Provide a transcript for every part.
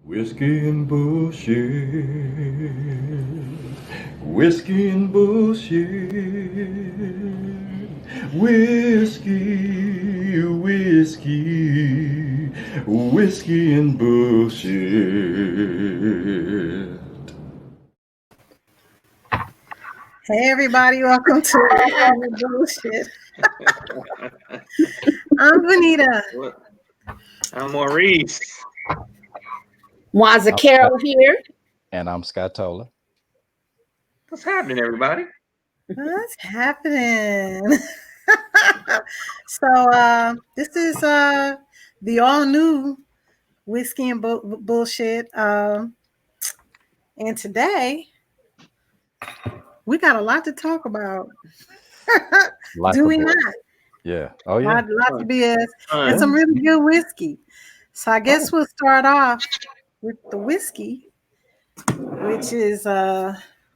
Whiskey and bullshit. Whiskey and bullshit. Whiskey, whiskey, whiskey and bullshit. Hey everybody, welcome to BullShit. I'm Bonita. I'm Maurice. Waza Carol here. And I'm Scott Toller. What's happening, everybody? What's happening? So this is the all new Whiskey and Bullshit. And today we got a lot to talk about. Do we not? Yeah. Oh yeah. Lots of BS and some really good whiskey. So I guess we'll start off with the whiskey, which is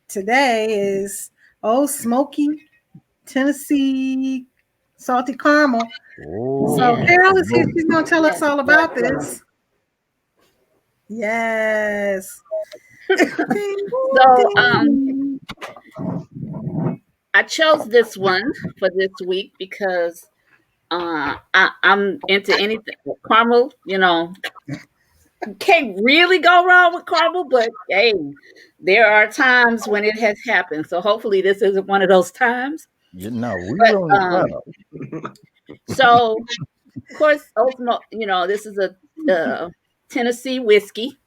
today is Old Smoky Tennessee Salty Caramel. Ooh. So Carol is here. She's going to tell us all about this. Yes. So I chose this one for this week because I'm into anything caramel. You know, can't really go wrong with caramel, but hey, there are times when it has happened. So hopefully this isn't one of those times. We really So of course, you know, this is a Tennessee whiskey,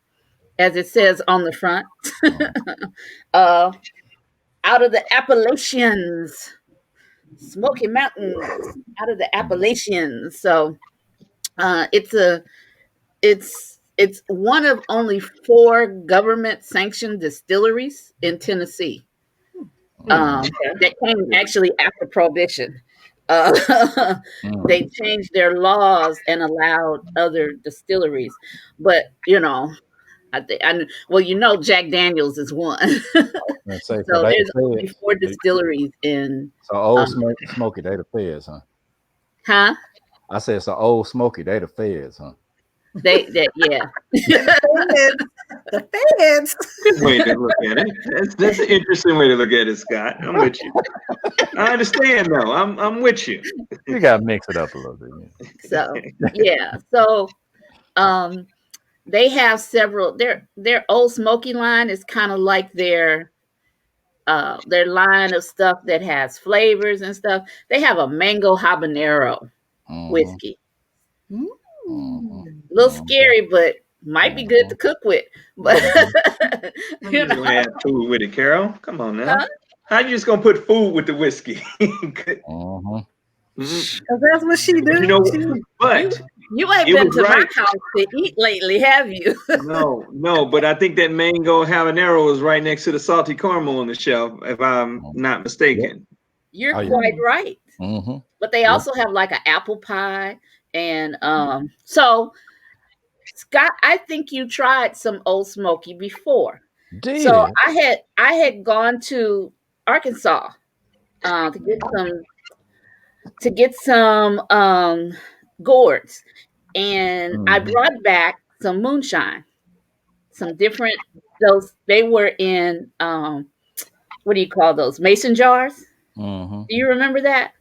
as it says on the front. Out of the Appalachians, Smoky Mountains, out of the Appalachians. So it's one of only 4 government sanctioned distilleries in Tennessee. That came actually after Prohibition. They changed their laws and allowed other distilleries, but you know, Jack Daniels is one. So there's only 4 distilleries in. So Old Smoky, they the feds, huh? Huh? I said so. Old Smoky, they the feds, huh? Yeah. The feds. Good way to look at it. That's an interesting way to look at it, Scott. I'm with you. I understand, though. I'm with you. You gotta mix it up a little bit. So yeah. So they have several. Their Old Smoky line is kind of like their line of stuff that has flavors and stuff. They have a mango habanero whiskey. A little scary, but might be good to cook with. But you know, add food with it, Carol. Come on now. Huh? How you just gonna put food with the whiskey? Because that's what she do. You know, but you ain't been to my house to eat lately, have you? No. But I think that mango habanero is right next to the salty caramel on the shelf, if I'm not mistaken. You're quite right. But they also have like an apple pie. And so, Scott, I think you tried some Old Smoky before. So I had gone to Arkansas to get some gourds, and I brought back some moonshine, some different. They were in what do you call those, mason jars? Do you remember that?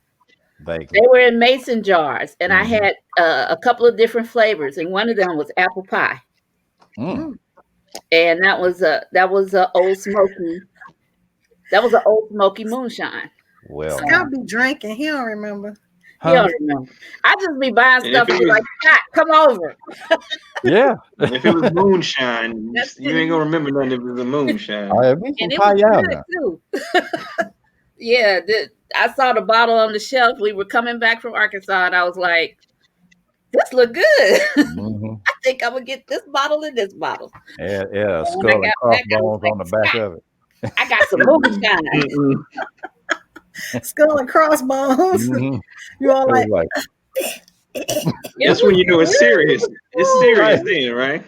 Vaguely. They were in mason jars, and I had a couple of different flavors, and one of them was apple pie, and that was a Old Smoky. That was an Old Smoky moonshine. Well, Scott be drinking. He don't remember. He don't remember. I just be buying stuff and be like, Scott, come over. Yeah. If it was moonshine, you ain't gonna remember nothing if it was a moonshine. And it was good too. Yeah, I saw the bottle on the shelf. We were coming back from Arkansas, and I was like, "This look good. I think I'm gonna get this bottle and this bottle." Yeah. Skull and crossbones on the back of it. I got some moonshine. Skull and crossbones. You all like. That's when you know it's serious. It's serious then, right?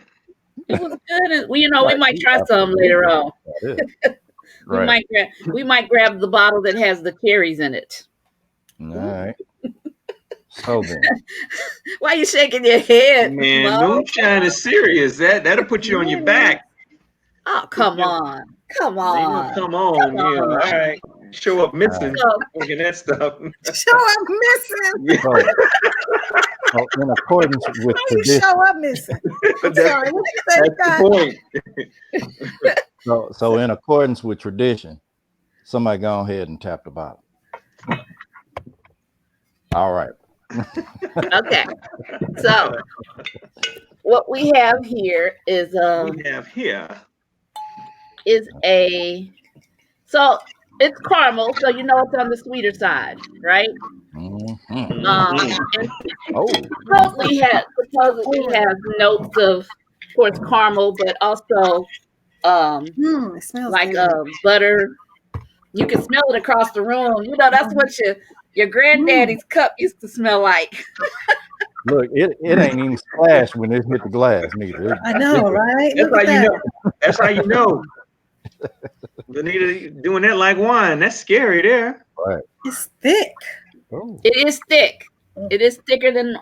It was good. And, we might try some later on. Right. We might grab the bottle that has the cherries in it. All right. So then, Why you shaking your head, Man, Mo? moonshine is serious. That'll put you on your back. Oh, come on. Come on. Come on. Yeah. All right. Show up missing. So, Thinking that stuff. Show up missing. so in accordance with How you tradition, show up missing? I'm sorry. What you say, That's the Scott? point. so in accordance with tradition, somebody go ahead and tap the bottom. All right. okay. So what we have here is so it's caramel, so you know it's on the sweeter side, right? Mm-hmm. And Oh, supposedly has notes of course caramel, but also It smells like good. butter. You can smell it across the room. You know, that's what your granddaddy's cup used to smell like. look, it ain't even splashed when it hit the glass, neither. I know, right? That's Look how at you that. know. That's how you know. Benita doing that like wine. That's scary there. Right. It's thick. Oh. It is thick. It is thicker than.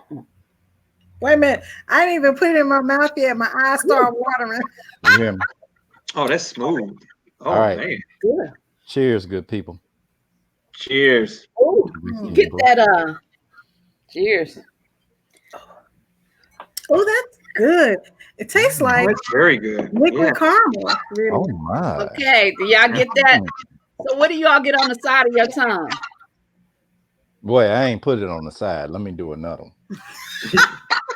Wait a minute. I didn't even put it in my mouth yet. My eyes start watering. You hear me? Oh, that's smooth. Oh, All right. man. Good. Cheers, good people. Cheers. Oh, get that. Cheers. Oh, that's good. It tastes like That's very good. liquid caramel. Really. Oh my. Okay, do y'all get that? So what do y'all get on the side of your tongue? Boy, I ain't put it on the side. Let me do another one.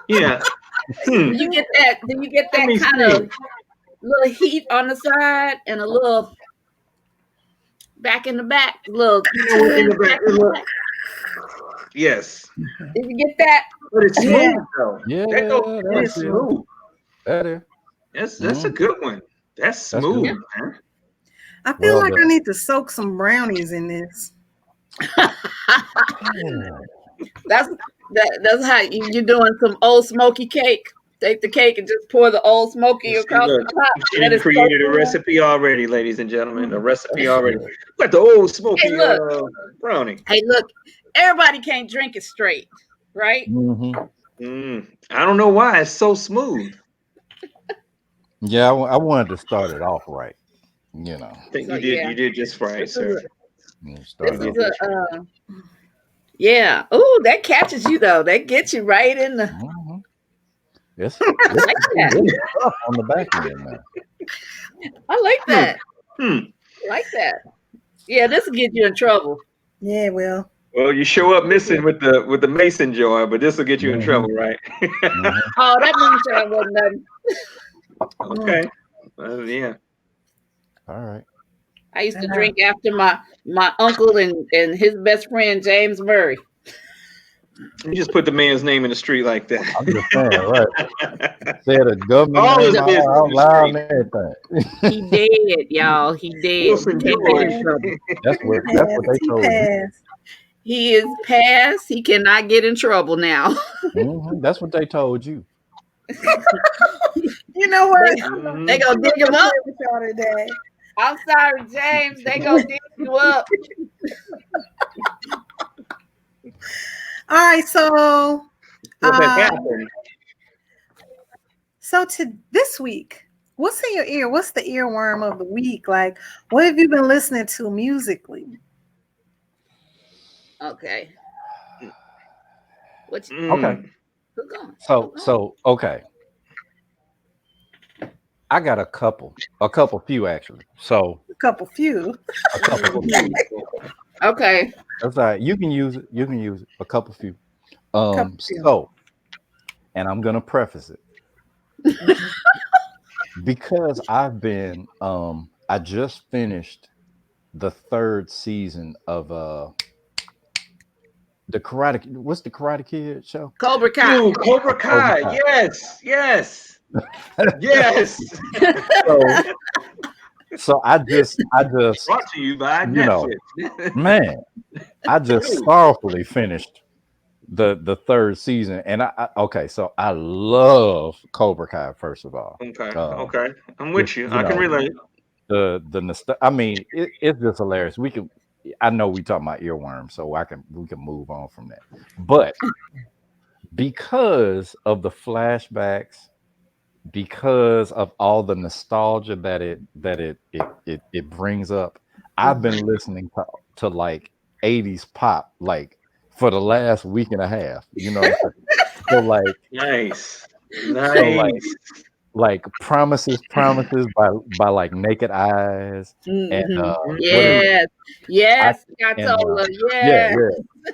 Yeah. Do you get that? Do you get that kind of little heat on the side and a little back in the back? Little In the back. Yes. Did you get that? But it's smooth though. Yeah, That's smooth. Better. That's a good one. That's smooth, good. man. I feel Well like done. I need to soak some brownies in this. That's how you're doing some old smoky cake. Take the cake and just pour the old smoky across the top. She created a recipe already, ladies and gentlemen. A recipe already. Got the old smoky brownie. Hey, look, everybody can't drink it straight, right? Mm-hmm. I don't know why it's so smooth. Yeah, I wanted to start it off right. You know. I think you did just right, sir. Yeah. Oh, that catches you though. That gets you right in the. Mm-hmm. It's tough on the back end now. I like that. Like that. Yeah, this will get you in trouble. Yeah, well. Well, you show up missing with the mason jar, but this will get you in trouble, right? Oh, that means that wasn't nothing. Okay. Yeah. All right. I used to drink after my uncle and his best friend James Murray. You just put the man's name in the street like that. I'm just saying, right? Said a government All his name business out loud and everything. He did, y'all. He did. Wilson George. That's what they told you. He is past. He cannot get in trouble now. Mm-hmm. That's what they told you. You know what? They gonna dig him up. Today. I'm sorry, James. They gonna dig you up. All right, so to this week, what's in your ear? What's the earworm of the week? Like, what have you been listening to musically? Okay. Okay. So okay. I got a couple few actually. So a couple few. Okay. That's all right. You can use it. A couple few. So, and I'm gonna preface it because I've been I just finished the 3rd season of the Karate. What's the Karate Kid show? Cobra Kai. Ooh, Cobra Kai. Yes. So I just brought to you by Netflix. Man, I just sorrowfully finished the 3rd season, and so I love Cobra Kai. First of all, okay, I'm with you. I can relate. I mean, it's just hilarious. I know we talking about earworms, so we can move on from that. But because of the flashbacks, because of all the nostalgia that it brings up, I've been listening to like 80s pop like for the last week and a half. You know what I'm saying? So like Nice. so like promises by like Naked Eyes and what is Yes, I yes, and Scottola, yeah,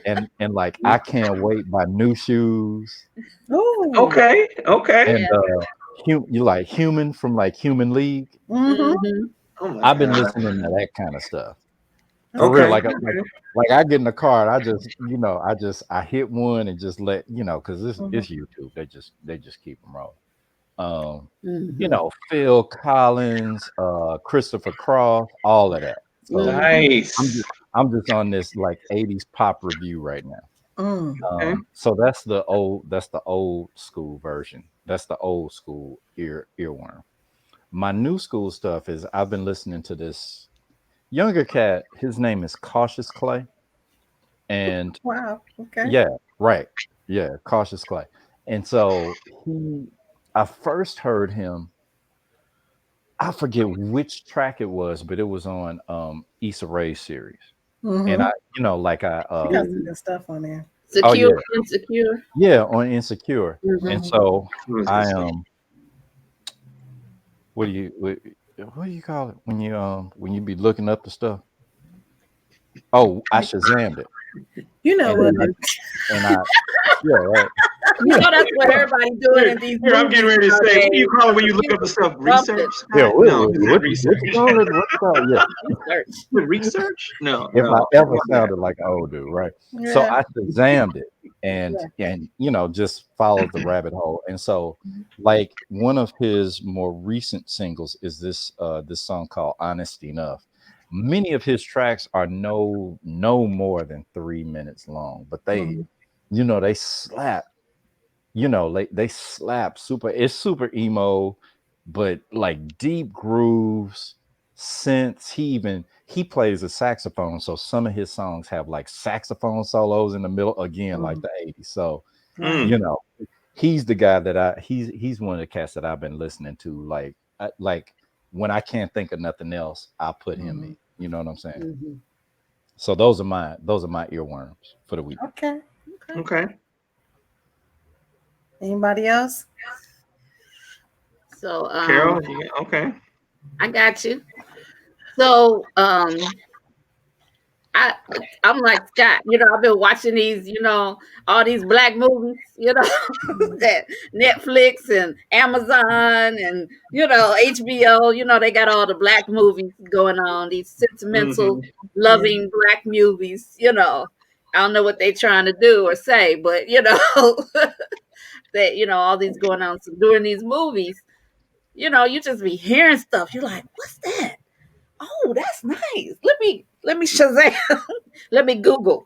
yes. and like I Can't Wait by New Shoes Oh. Okay. and you like Human from like Human League. Mm-hmm. Oh my I've been God. listening to that kind of stuff for real. Okay. Like I get in the car and I just I hit one and just let because it's YouTube. They just keep them rolling. Phil Collins, Christopher Cross, all of that. So Nice. I'm just on this like 80s pop review right now. Okay. So that's the old school version. That's the old school earworm. My new school stuff is I've been listening to this younger cat. His name is Cautious Clay. And Wow. Okay. yeah, right. Yeah, Cautious Clay. And so I first heard him, I forget which track it was, but it was on Issa Rae's series. And I, She got some good stuff on there. oh Secure, yeah, insecure. yeah, on Insecure. And so Who is I this? what do you call it when you be looking up the stuff? Oh, I Shazammed it. You know what? And I yeah, right. You know that's what everybody's doing in these Here, I'm getting ready to say, what do you call it when you look up the stuff? Research? Yeah, No, it's not what research. you call it? What you call it? Yeah. Research. Research? No. If I no. ever sounded like an old dude, right? So Yeah. I Shazammed it and just followed the rabbit hole. And so like one of his more recent singles is this song called Honest Enough. Many of his tracks are no more than 3 minutes long, but they they slap. They slap super. It's super emo, but like deep grooves, synths. He plays a saxophone, so some of his songs have like saxophone solos in the middle again, like the 80s. So Mm. he's the guy that he's one of the cats that I've been listening to. Like when I can't think of nothing else, I'll put him in. You know what I'm saying? So those are my earworms for the week. Okay. Anybody else? So Carol, okay. I got you. So I'm like Scott, I've been watching these, all these black movies, that Netflix and Amazon and HBO, they got all the black movies going on, these sentimental, loving black movies, I don't know what they're trying to do or say, but that all these going on. So during these movies, you just be hearing stuff. You're like, what's that? Oh, that's nice. Let me Shazam. Let me Google.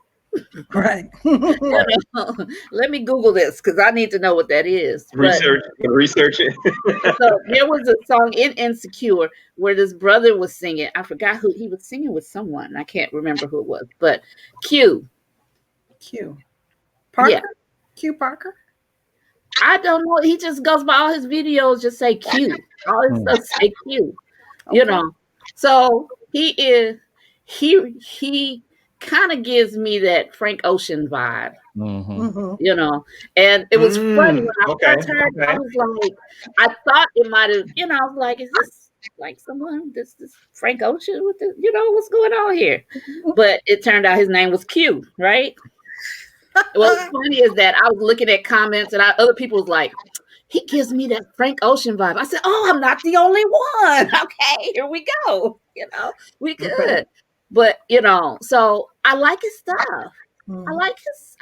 Right. Let me Google this because I need to know what that is. Research it. So there was a song in Insecure where this brother was singing. I forgot who he was singing with someone. I can't remember who it was, but Q. Parker? Yeah. Q Parker? I don't know. He just goes by all his videos, just say Q. All his stuff say Q. So he kind of gives me that Frank Ocean vibe. And it was funny when I first heard it, I was like, I thought it might have, I was like, is this like someone, this Frank Ocean with this, what's going on here? But it turned out his name was Q, right? What's funny is that I was looking at comments and other people was like, he gives me that Frank Ocean vibe. I said, oh, I'm not the only one. Okay, here we go. We good. Okay. But, so I like his stuff. I like his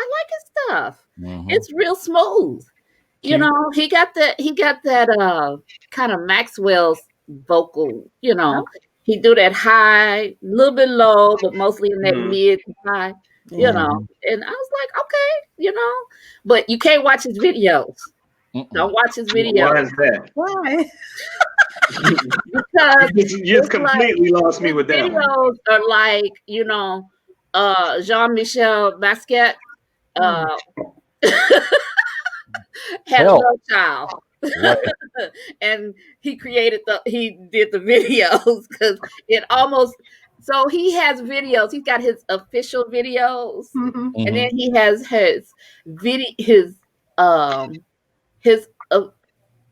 stuff. It's real smooth. He got that kind of Maxwell's vocal, he do that high, a little bit low, but mostly in that mid high. And I was like, okay, but you can't watch his videos. Don't watch his videos. Why is that? Why? Because you just completely lost me with that. Videos are like, Jean-Michel Basquiat had a Help. love child. Right. And he did the videos because it almost, so he has videos. He's got his official videos, Mhm. and then he has his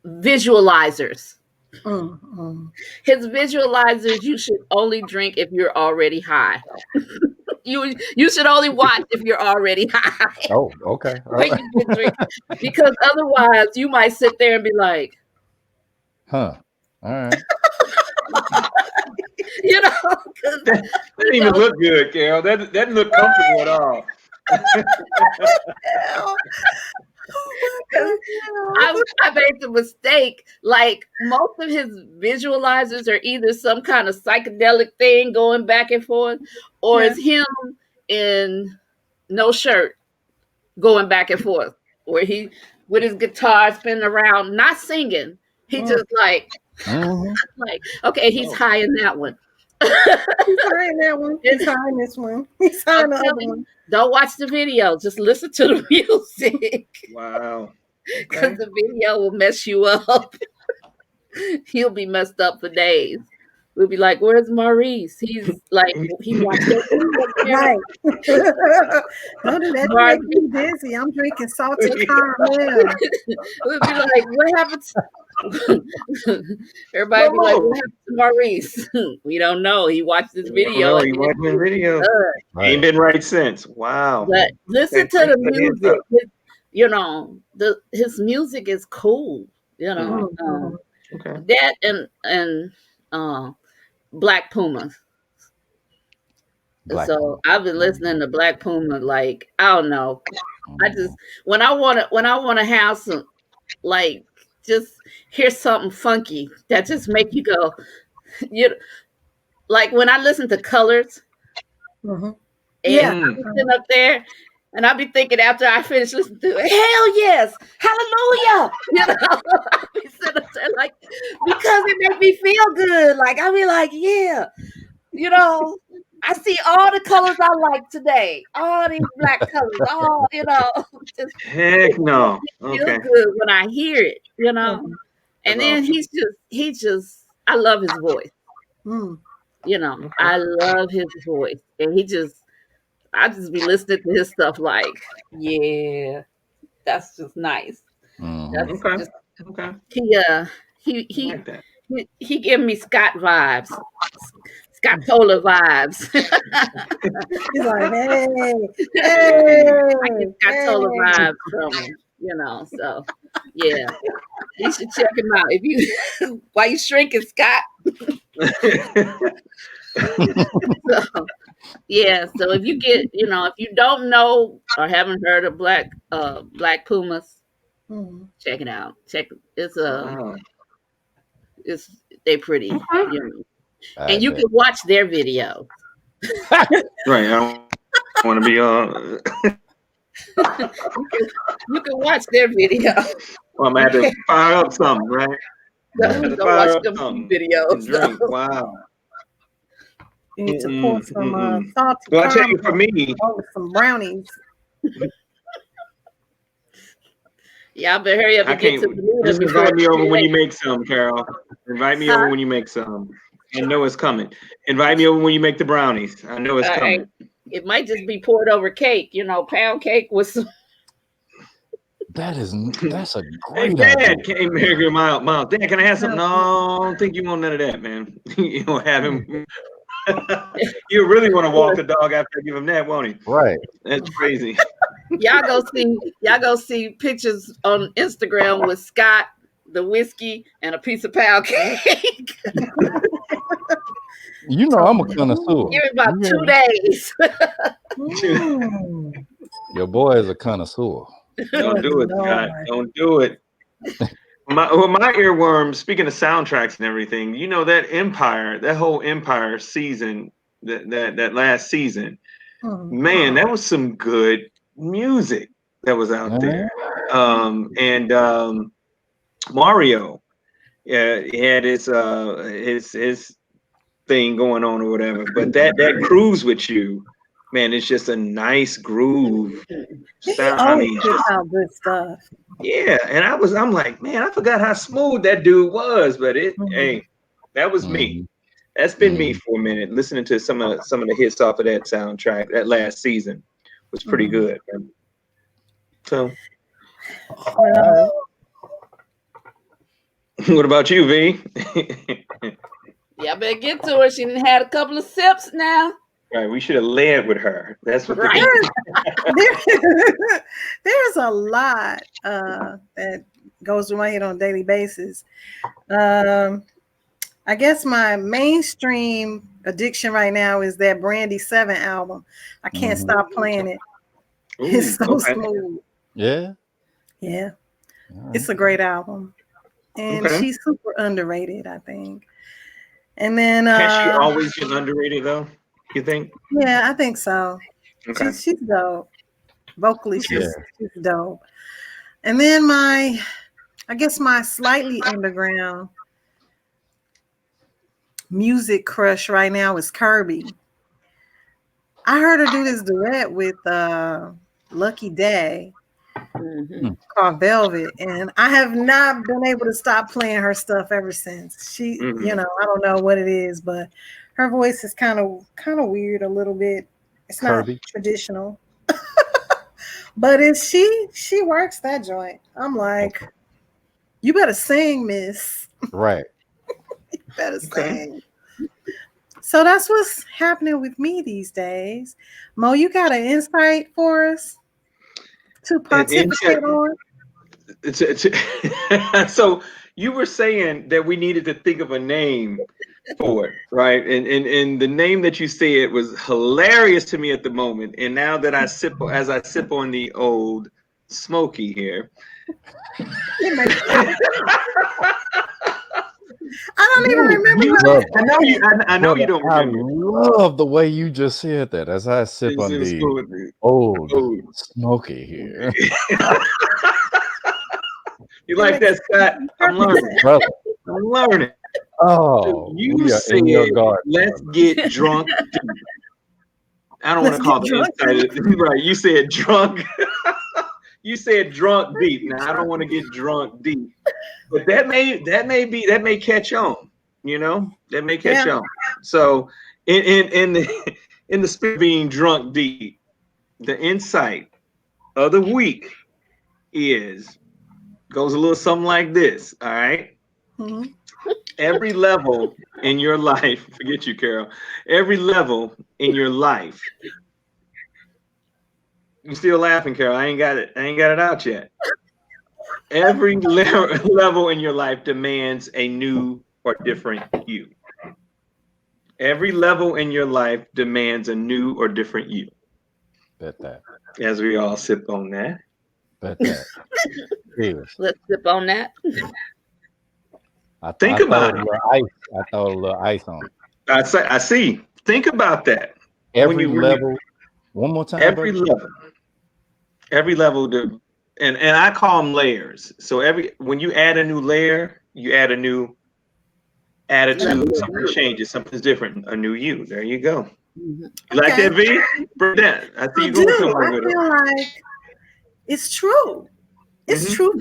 visualizers. His visualizers you should only drink if you're already high. You should only watch if you're already high. Oh, okay. All When right. you get drink, because otherwise you might sit there and be like, Huh. All right. you know, That didn't even look good, Carol. That didn't look comfortable at all. I made the mistake. Like most of his visualizers are either some kind of psychedelic thing going back and forth, or it's him in no shirt going back and forth, where he with his guitar spinning around, not singing. He just like, okay, he's high in that one. He's high in that one. He's high in this one. He's high in the other one. Don't watch the video. Just listen to the music. Wow. Because the video will mess you up. He'll be messed up for days. We'll be like, "Where's Maurice?" He's like, he watched that. Right. Don't do that. Make me dizzy. I'm drinking salted caramel. We'll be like, "What happened everybody be like, "What happened to Maurice?" We don't know. He watched this video. He watched the video. Ain't been right since. Wow. But listen to the music. You know, his music is cool. You know, that and Black Puma. So I've been listening to Black Puma. Like, I don't know. I just when I want to have some, like, just hear something funky that just make you go, like when I listen to Colors. And I'm sitting up there, and I'll be thinking after I finish listening to it, hell yes, hallelujah. You know, I'll be sitting up there like, because it makes me feel good. Like, I'll be like, yeah, you know, I see all the colors I like today, all these black colors, all, you know. Just, heck no. It feels good when I hear it, you know. And then he just, I love his voice. You know, I love his voice. And I just be listening to his stuff like, yeah, that's just nice. That's just, he gave me Scott vibes, Scott Tola vibes. He's like, hey, I get Scott Tola vibes from him, you know. So yeah, you should check him out. If you, why you shrinking, Scott? So, yeah, so if you get, you know, if you don't know or haven't heard of Black Pumas, check it out. They're pretty, you know. And you can watch their video. Right, I don't want to be you can watch their video. Well, I'm gonna have to fire up something, right? Go watch them videos. Drink. Wow. You need to pour some salted well, I tell you, for me, some brownies. Yeah, I better hurry up and get to the just invite me over when you make some, Carol. Invite me over when you make some. I know it's coming. Invite me over when you make the brownies. I know it's coming. It might just be poured over cake, you know, pound cake with some. That's a Hey, great Dad, idea. came here, Miles. Dad, can I have something? No, I don't think you want none of that, man. You don't have him. You really want to walk the dog after I give him that, won't he? Right. That's crazy. Y'all go see pictures on Instagram with Scott, the whiskey, and a piece of pound cake. You know I'm a connoisseur. Give it about 2 days. Your boy is a connoisseur. Don't do it, Scott. Don't do it. My earworm, speaking of soundtracks and everything, you know, that whole Empire season, that last season, man, that was some good music that was out there. And Mario, he had his thing going on or whatever, but that Cruise With You, man, it's just a nice groove sound. I mean, good stuff. Yeah, and I'm like, man, I forgot how smooth that dude was, but hey, that was me. That's been me for a minute. Listening to some of the hits off of that soundtrack, that last season was pretty good. So, what about you, V? Yeah, I better get to her. She done had a couple of sips now. Right, we should have led with her. That's what. Right. There's a lot that goes through my head on a daily basis. I guess my mainstream addiction right now is that Brandy 7 album. I can't stop playing it. Ooh, it's so smooth. Yeah. Yeah. Right. It's a great album. And she's super underrated, I think. And then has she always been underrated though, you think? Yeah, I think so. Okay. She's dope. Vocally, she's dope. And then I guess my slightly underground music crush right now is Kirby. I heard her do this duet with Lucky Day called Velvet, and I have not been able to stop playing her stuff ever since. She, you know, I don't know what it is, but her voice is kind of weird a little bit. It's Kirby. Not traditional. But she works that joint. I'm like, you better sing, miss. Right. You better sing. So that's what's happening with me these days. Mo, you got an insight for us to participate on? So you were saying that we needed to think of a name for it, right? And the name that you said was hilarious to me at the moment. And now that I sip on the old Smoky here. I don't even remember. I know you don't remember. I love the way you just said that as I sip on the old Smoky here. You like that, Scott? I'm learning. I'm learning. Oh, you said, let's get drunk. I don't want to call the insider. Right. You said drunk. You said drunk deep. Now I don't want to get drunk deep. But that may catch on, you know, that may catch on. So in the spirit of being drunk deep, the insight of the week goes a little something like this. All right. Mm-hmm. Every level in your life, forget you, Carol. Every level in your life. You still laughing, Carol? I ain't got it out yet. Every level in your life demands a new or different you. Every level in your life demands a new or different you. Bet that. As we all sip on that. Bet that. Let's sip on that. I thought a little ice on it. I see. Think about that. Every level. One more time. Every level. And I call them layers. So when you add a new layer, you add a new attitude. Something changes. Something's different. A new you. There you go. You like that, V? Burnett, I see you going somewhere with it. I feel like it's true. It's true.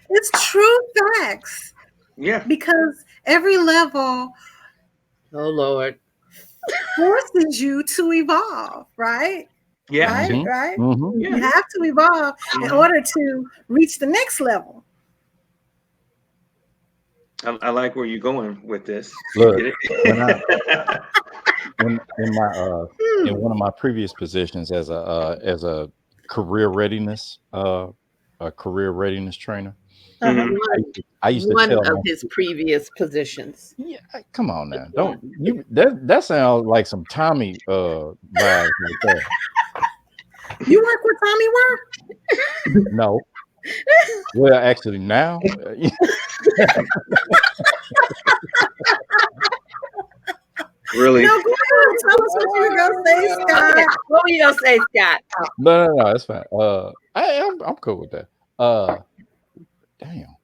It's true facts. Yeah. Because every level, oh Lord, forces you to evolve, right? Yeah. Right. Mm-hmm. Right. Mm-hmm. You have to evolve in order to reach the next level. I like where you're going with this. Look, in one of my previous positions as a career readiness trainer, I used to tell one of his previous positions. Yeah, come on now, don't you? That sounds like some Tommy vibes like that. You work with Tommy Work? No. Well, actually, now. Really? No, go ahead. Tell us what you were gonna say, Scott. What were you gonna say, Scott? No, it's fine. I'm cool with that. Damn.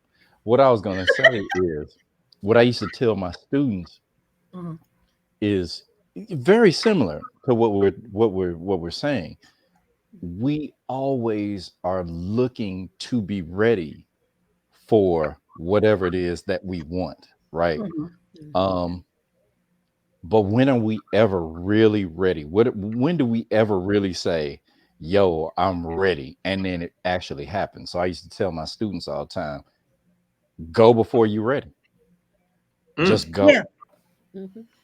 What I was gonna say is, what I used to tell my students is very similar to what we're saying. We always are looking to be ready for whatever it is that we want, right? But when are we ever really ready? When do we ever really say, yo, I'm ready? And then it actually happens. So I used to tell my students all the time, go before you're ready. Just go. Yeah.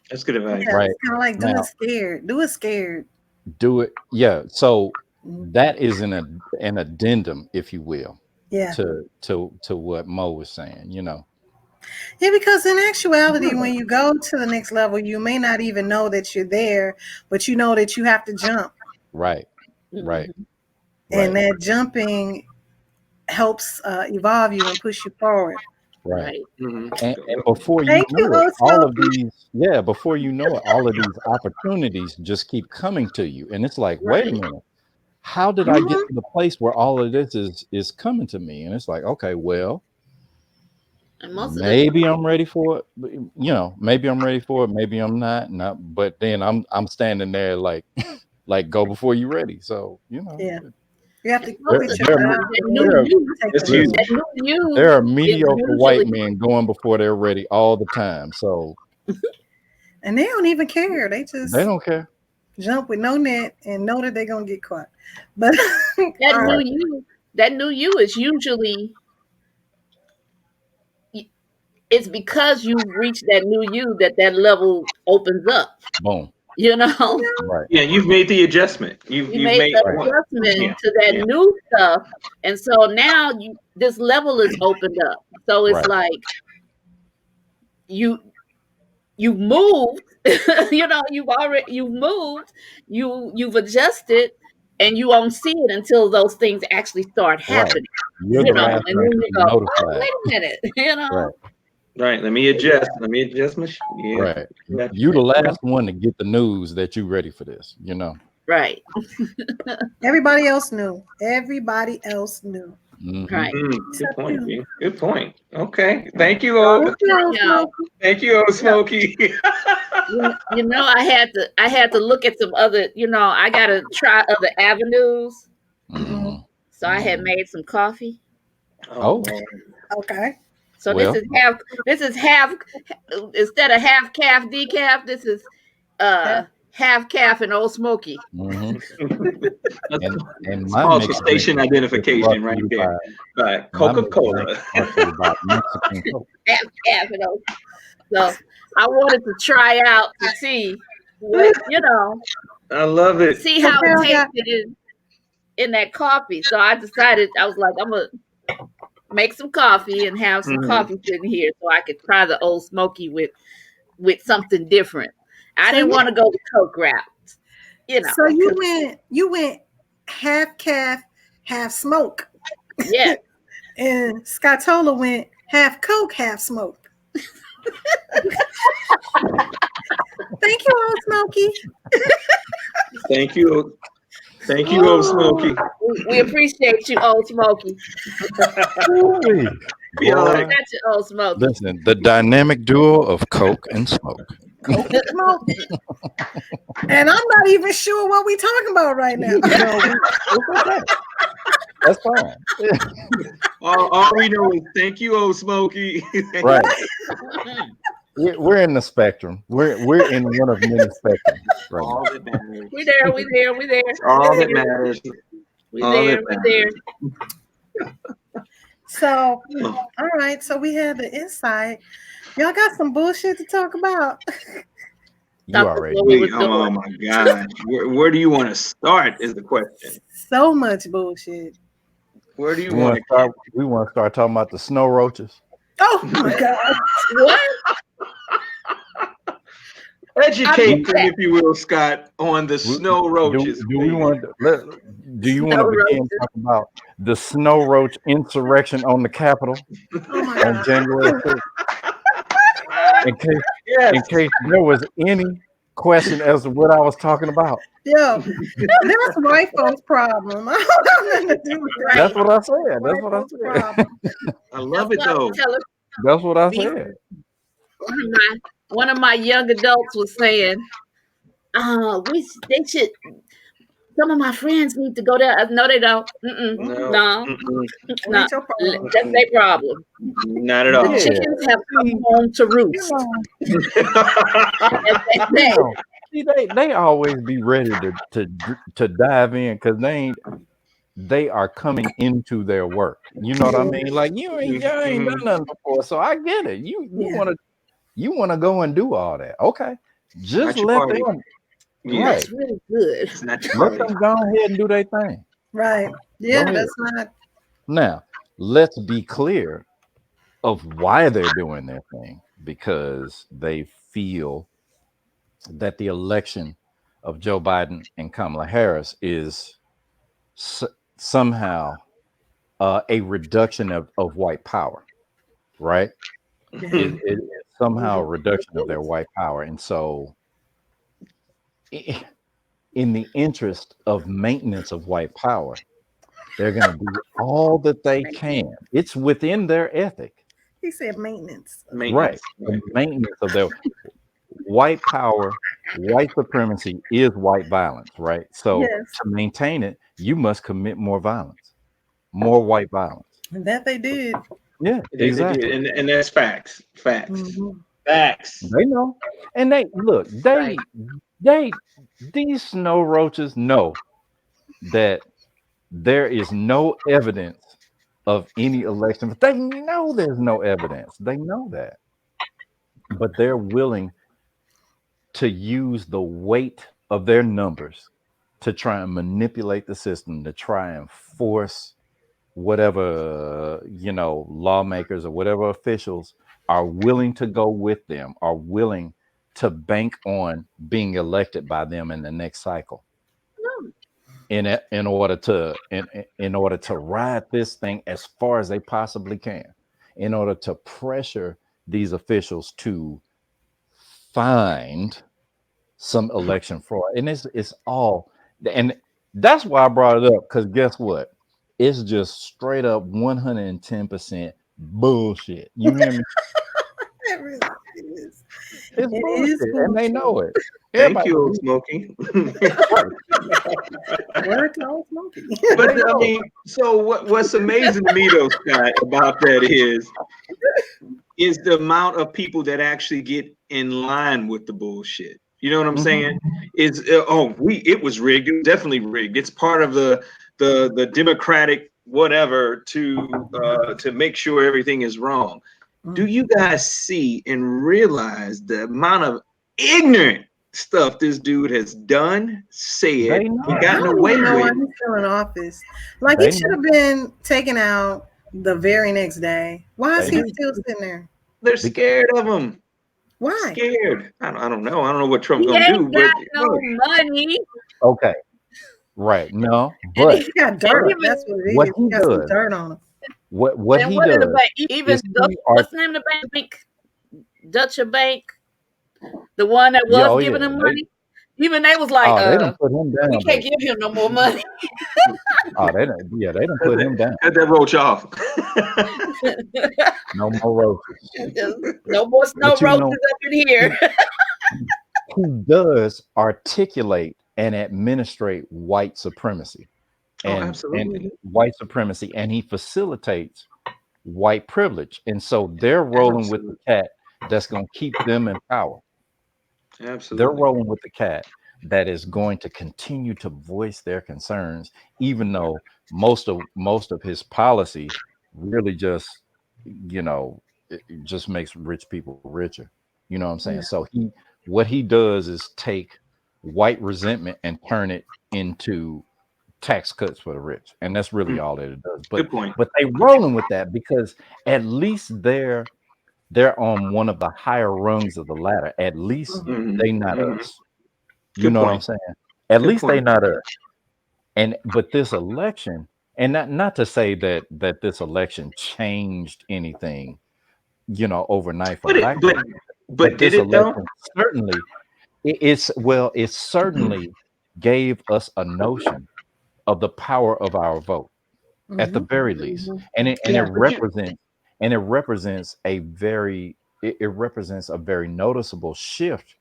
That's good advice. Yeah, right. It's kind of like do it scared. Do it scared. Do it. Yeah. So that is an addendum, if you will. Yeah. To what Mo was saying, you know. Yeah, because in actuality, when you go to the next level, you may not even know that you're there, but you know that you have to jump. Right. Right. And that jumping helps evolve you and push you forward. Right. Mm-hmm. And before you know it, all of these, before you know it, all of these opportunities just keep coming to you. And it's like, wait a minute, how did I get to the place where all of this is coming to me? And it's like, okay, well, maybe I'm ready for it. You know, maybe I'm ready for it, maybe I'm not. But then I'm standing there like go before you're ready. So, you know. Yeah. You have to there are mediocre white men going before they're ready all the time. So, and they don't even care. They don't care. Jump with no net and know that they're gonna get caught. But that new you is usually it's because you reach that new you that level opens up. Boom. You know, right? Yeah, you've made the adjustment. You've made the adjustment to that new stuff, and so now this level is opened up. So it's like you've moved. You know, you've moved. You've adjusted, and you won't see it until those things actually start happening. You know, and then you go, oh, wait a minute. You know. Right. Let me adjust. My Right. You the last one to get the news that you're ready for this, you know. Right. Everybody else knew. Everybody else knew. Right. Good point. Good point. Okay. Thank you, Thank you, Smokey. You know, I had to look at some other. You know, I got to try other avenues. So I had made some coffee. Oh. Okay. So this is half instead of half calf decaf, this is half calf and Old Smoky. And small station identification right there. Right. Coca-Cola. Half calf and Old. So I wanted to try out to see what, you know. I love it. See how it tasted in that coffee. So I decided, I was like, I'm gonna make some coffee and have some coffee sitting here so I could try the Old Smoky with something different. I didn't want to go with Coke wrapped, you know. So you went half calf, half smoke. Yeah. And Scottola went half Coke, half smoke. Thank you, Old Smoky. Thank you. Thank you, Old Smoky. We appreciate you, Old Smoky. Old Smoky. Listen, the dynamic duo of Coke and Smoke. Coke and Smoke. And I'm not even sure what we're talking about right now. That's fine. All we know is thank you, Old Smoky. Right. We're in the spectrum. We're in one of many spectrums. Right. All that matters. We there. All that matters. We there. So, all right. So we had the insight. Y'all got some bullshit to talk about. You already. Oh my God. Where do you want to start? Is the question. So much bullshit. Where do you want to start? We want to start talking about the snow roaches. Oh my God. What? Educate them, if you will, Scott, on the snow roaches. Do you want to begin talking about the snow roach insurrection on the Capitol on January 6th? In case there was any question as to what I was talking about. Yo, that's white folks' problem. I don't have nothing to do with that. That's what I said. That's what I said. I love it though. That's what I said. one of my young adults was saying, they should. Some of my friends need to go there. No, they don't. No. Ain't your problem. That's their problem. Not at The all. chickens have come home to roost. They always be ready to dive in because they are coming into their work. You know what I mean? Like y'all ain't done nothing before, so I get it. You wanna go and do all that. Okay. Just let them. Yeah. That's really good. Let them go ahead and do their thing. Right. Yeah, that's not. Now, let's be clear of why they're doing their thing, because they feel that the election of Joe Biden and Kamala Harris is somehow a reduction of white power, right? It is somehow a reduction of their white power. And so in the interest of maintenance of white power, they're going to do all that they can. It's within their ethic. He said maintenance. Right. The maintenance of their white power, white supremacy is white violence, right? So to maintain it, you must commit more violence, more white violence. And that they did. Yeah, exactly. And that's facts. Facts. Facts. They know. And they look, these snow roaches know that there is no evidence of any election. But they know there's no evidence. They know that. But they're willing to use the weight of their numbers to try and manipulate the system, to try and force whatever, lawmakers or whatever officials are willing to go with them, are willing to bank on being elected by them in the next cycle. In order to ride this thing as far as they possibly can, in order to pressure these officials to find some election fraud. And it's all, and that's why I brought it up, because guess what? It's just straight up 110% bullshit. You hear me? It really is. It's bullshit, and they know it. Thank you, Old Smokey. But I mean, so what's amazing to me though, Scott, about that is the amount of people that actually get in line with the bullshit. You know what I'm saying? It was rigged. It was definitely rigged. It's part of the democratic whatever to make sure everything is wrong. Do you guys see and realize the amount of ignorant stuff this dude has done, said, and gotten away with? He's still in office. Like he should have been taken out the very next day. Why is he still sitting there? They're scared of him. Why? Scared. I don't know. I don't know what Trump gonna do. But no money. Okay. Right. No. But he got dirt. That's what it is. What he got some dirt on him. What he does? What's the name of the bank? Deutsche Bank, the one that was giving him money. Even they was like, they don't put him down. We can't give him no more money. They don't put him down. Cut that roach off. No more roaches. No more snow roaches up in here. He does articulate and administrate white supremacy. And white supremacy, and he facilitates white privilege. And so they're rolling with the cat that's going to keep them in power. Absolutely. They're rolling with the cat that is going to continue to voice their concerns, even though most of his policy really just, it just makes rich people richer. You know what I'm saying? So what he does is take white resentment and turn it into tax cuts for the rich, and that's really all that it does. Good point. But they rolling with that because at least they're on one of the higher rungs of the ladder. At least they not us. You know what I'm saying? At least they not us. But this election, and not to say that this election changed anything, overnight for black people. But did it though? Certainly, it certainly gave us a notion of the power of our vote, at the very least, and it represents a very it represents a very noticeable shift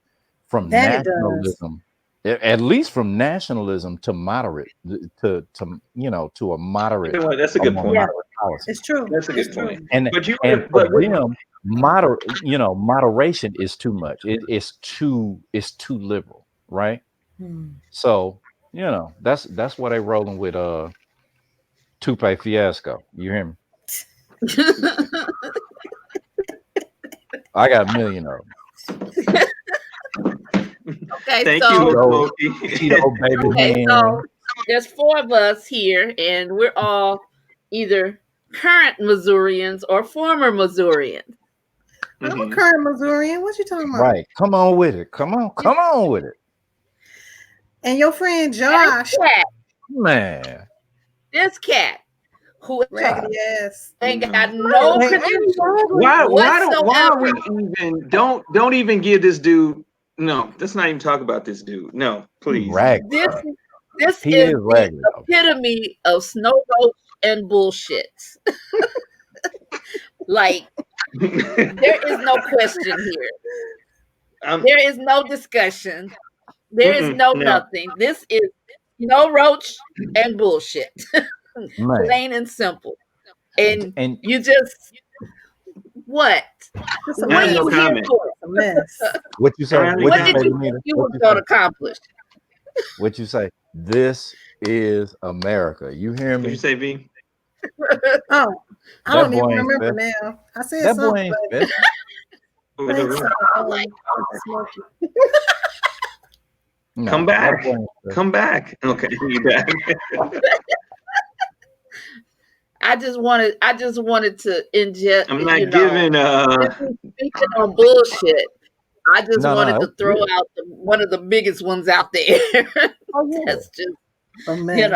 from That it nationalism, at least from nationalism to moderate, to to a moderate. You know what? That's a good point. Moderate policy. It's true. That's a good point. And But you and but for them, moderation is too much. It's too liberal, right? So that's why they rolling with Tupac Fiasco. You hear me? I got a million of them. Okay, Thank so you, baby. Okay, so there's 4 of us here, and we're all either current Missourians or former Missourians. I'm a current Missourian. What you talking about? Right. Come on with it. Come on with it. And your friend Josh, man, this cat who raggedy ass ain't got no credentials. Why are we even don't even give this dude? No, let's not even talk about this dude. No, please. This is the epitome of snow roach and bullshit. Like, there is no question here. There is no discussion. There is no nothing. This is snow roach and bullshit. Plain and simple. And you just what? What are you here for? A mess. What you say? What did you think you were going to accomplish? What you say? This is America. You hear me? What you say, V? Oh, I don't even remember now. I said that something. Come back. Come back. Okay, you back. I just wanted to inject. I'm not giving speaking on bullshit. I just wanted to throw out one of the biggest ones out there. That's just I mean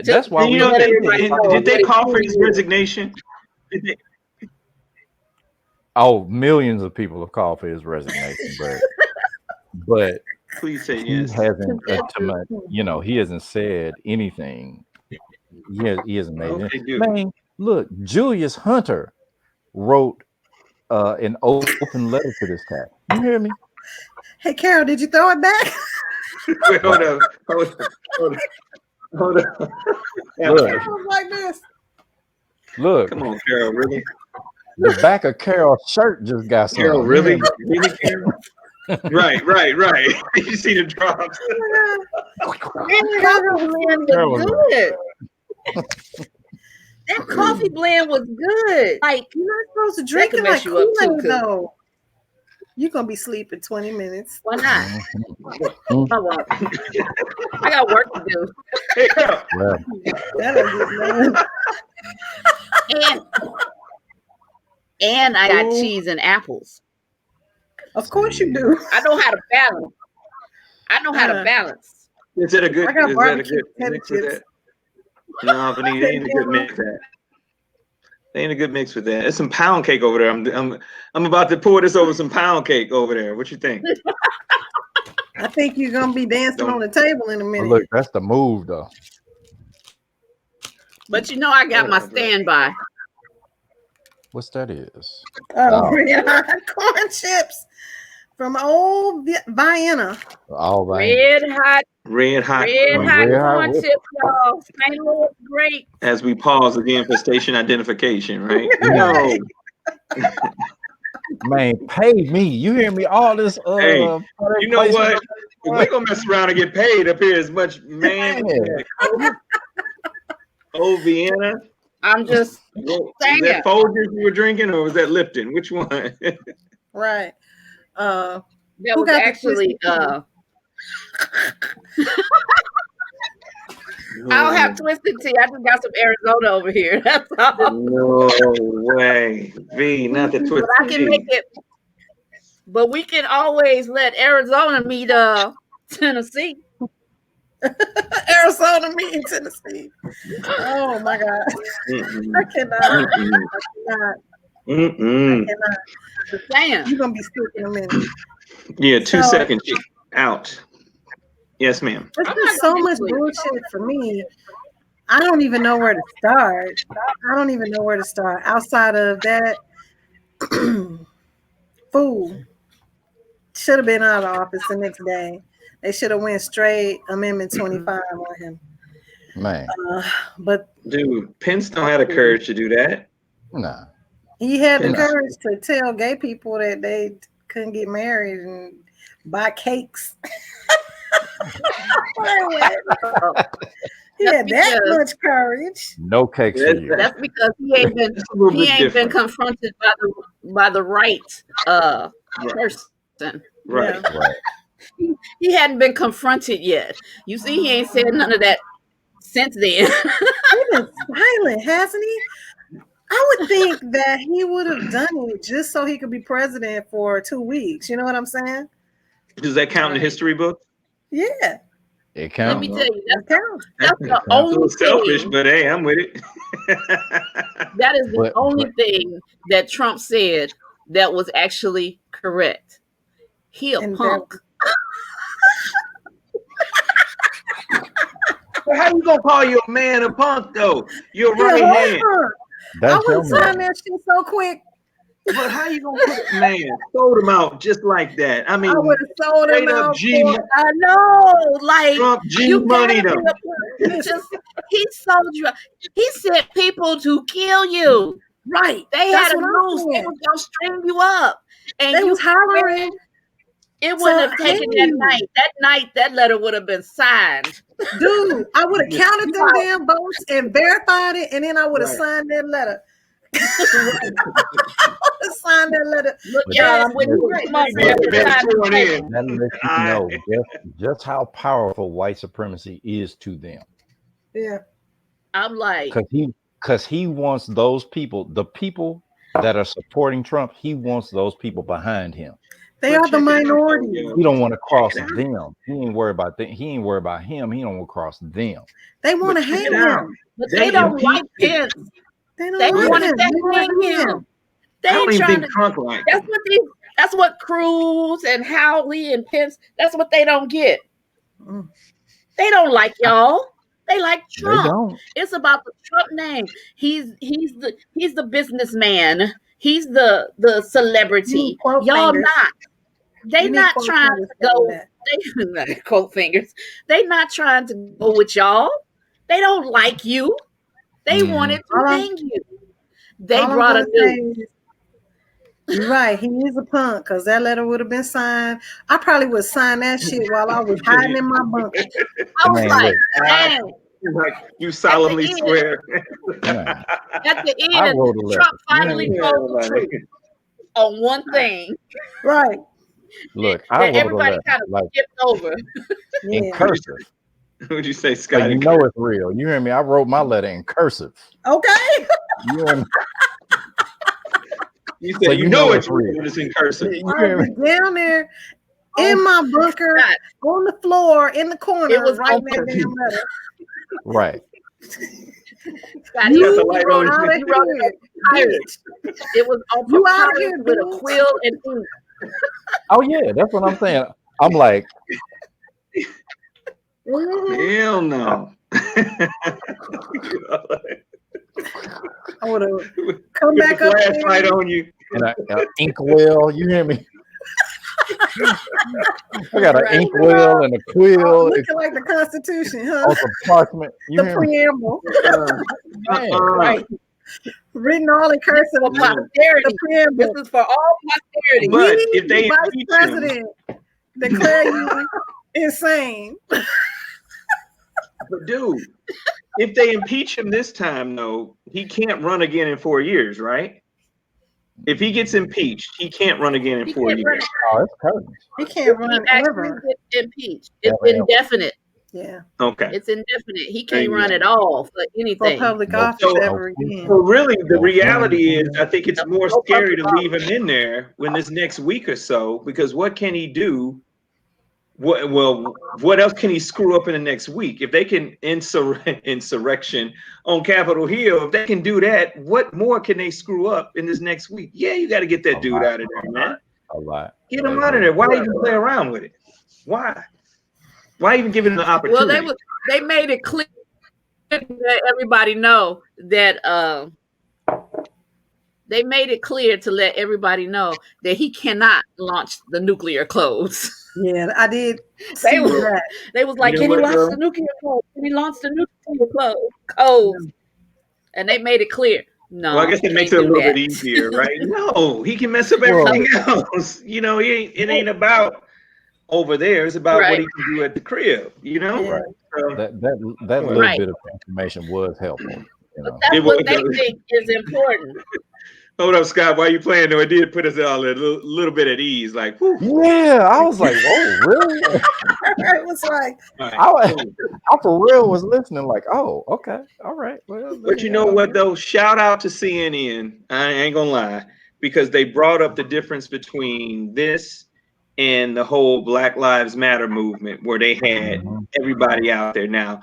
that's why we did they call for his resignation? Millions of people have called for his resignation, but please say yes. He hasn't he hasn't said anything. He hasn't made it. Man, look, Julius Hunter wrote an open letter to this cat. You hear me? Hey, Carol, did you throw it back? Wait, hold up. Look, like this. Look. Come on, Carol, really? The back of Carol's shirt just got some. Carol, really? Really, Carol? Right. You see the drops. That coffee blend was good. Like, you're not supposed to drink it like Kool-Aid, though. You're gonna be sleeping 20 minutes. Why not? I got work to do. And I got cheese and apples. Of course you do. I know how to balance. Is it a good? Is that a good mix with that? No, but it ain't a good mix with that. Ain't a good mix with that. It's some pound cake over there. I'm about to pour this over some pound cake over there. What you think? I think you're gonna be dancing on the table in a minute. Look, that's the move, though. But I got my standby. What's that is? Red hot corn chips from old Vienna. Red hot corn chips, y'all. St. Louis great. As we pause again for station identification, right? No. Man, pay me. You hear me? All this. Hey, you know what? We're gonna mess around and get paid up here as much, man. Old Vienna. I'm just saying. Was that Folgers you were drinking, or was that Lipton? Which one? Right. That was actually. I don't have twisted tea. I just got some Arizona over here. That's all. No way, V, not the twisted tea. I can make it, but we can always let Arizona meet Tennessee. Arizona meeting Tennessee. Oh my God. I cannot. I cannot. Damn. You're gonna be sick in a minute. Yeah, 2 seconds out. Yes, ma'am. There's been so much bullshit for me. I don't even know where to start. Outside of that, Fool. Should have been out of office the next day. They should have went straight Amendment 25 on him. Man. But dude, Pence don't have the courage to do that. Nah. He had the courage to tell gay people that they couldn't get married and buy cakes. He had that much courage. No cakes for you. That's because he ain't been confronted by the right person. Right. Yeah. Right. He hadn't been confronted yet. You see, he ain't said none of that since then. He's been silent, hasn't he? I would think that he would have done it just so he could be president for 2 weeks. You know what I'm saying? Does that count in the history book? Yeah. It counts. Let me tell you, that's the A only little selfish, thing. but hey, I'm with it. That is the only thing that Trump said that was actually correct. He a punk. Well, how you gonna call your man a punk though? You're right hand. I would sign that shit so quick. But how you gonna put it, man? Sold him out just like that. I mean, I would have sold him out. I know, like Trump G money them. He sold you. He sent people to kill you. Right. They had a noose. They was gonna string you up, and they was hiring. It wouldn't have taken that night. That night, that letter would have been signed. Dude, I would have counted them damn votes and verified it, and then I would have signed that letter. Sign that letter. Look, y'all, I'm with you. That lets you know just how powerful white supremacy is to them. Yeah. I'm like, because he wants those people, the people that are supporting Trump, he wants those people behind him. They are the minority. He don't want to cross them. He ain't worried about them. He ain't worried about him. He don't want to cross them. They want to hang him. But they don't like Pence. They want to hang him. They ain't trying to. Trump like. That's what Cruz and Howley and Pence. That's what they don't get. They don't like y'all. They like Trump. It's about the Trump name. He's the businessman. He's the celebrity. Y'all not. They not trying to go. They quote fingers. They not trying to go with y'all. They don't like you. They wanted to hang you. They brought a news. You're right. He is a punk because that letter would have been signed. I probably would sign that shit while I was hiding in my bunker. I was like, dang. Like you solemnly swear. At the end, Trump finally told the truth on one thing. Right. Look, I wrote everybody kind of skipped over. In cursive. What'd you say, Scott? So you know it's real. You hear me? I wrote my letter in cursive. Okay. You hear me? You said so you know it's real. It's in cursive. Down there in my bunker, on the floor, in the corner. It was right that damn letter. Right. Scott, it was on papyrus with a quill and ink. Oh yeah, that's what I'm saying. I'm like, hell no. I would have come back up flashlight on you and an ink well. You hear me? I got an ink well and a quill. Looking like the Constitution, huh? On some parchment. The preamble. Right. Written all in cursive. For posterity. This is for all posterity. But if they vice president declare you insane. But dude, if they impeach him this time, though, he can't run again in 4 years, right? If he gets impeached, he can't run again in 4 years. Oh, it's curtains. He can't run ever. Impeached. It's indefinite. Yeah. Okay. It's indefinite. He can't run at all for anything. For public office ever again. So really, the reality is, I think it's more scary to leave him in there when this next week or so, because what can he do? What else can he screw up in the next week? If they can insurrection on Capitol Hill, if they can do that, what more can they screw up in this next week? Yeah, you got to get that dude out of there, man. A lot. Get him out of there. Why even play around with it? Why even give it an opportunity? Well, they made it clear that everybody know that they made it clear to let everybody know that he cannot launch the nuclear codes. Yeah, I did see that. They was like, can he launch the nuclear code? Can he launch the nuclear codes? And they made it clear. No, well, I guess it makes it a little bit easier, right? No, he can mess up everything else. You know, it ain't about over there. It's about what he can do at the crib. You know, right? So, that little bit of information was helpful. You know? But that's what they think is important. Hold up, Scott. While you playing, though, it did put us all a little bit at ease. Like, whew. Yeah, I was like, "Oh, really?" It was like, I for real was listening. Like, "Oh, okay, all right." Well, but you know what though? Shout out to CNN. I ain't gonna lie, because they brought up the difference between this and the whole Black Lives Matter movement, where they had everybody out there. Now,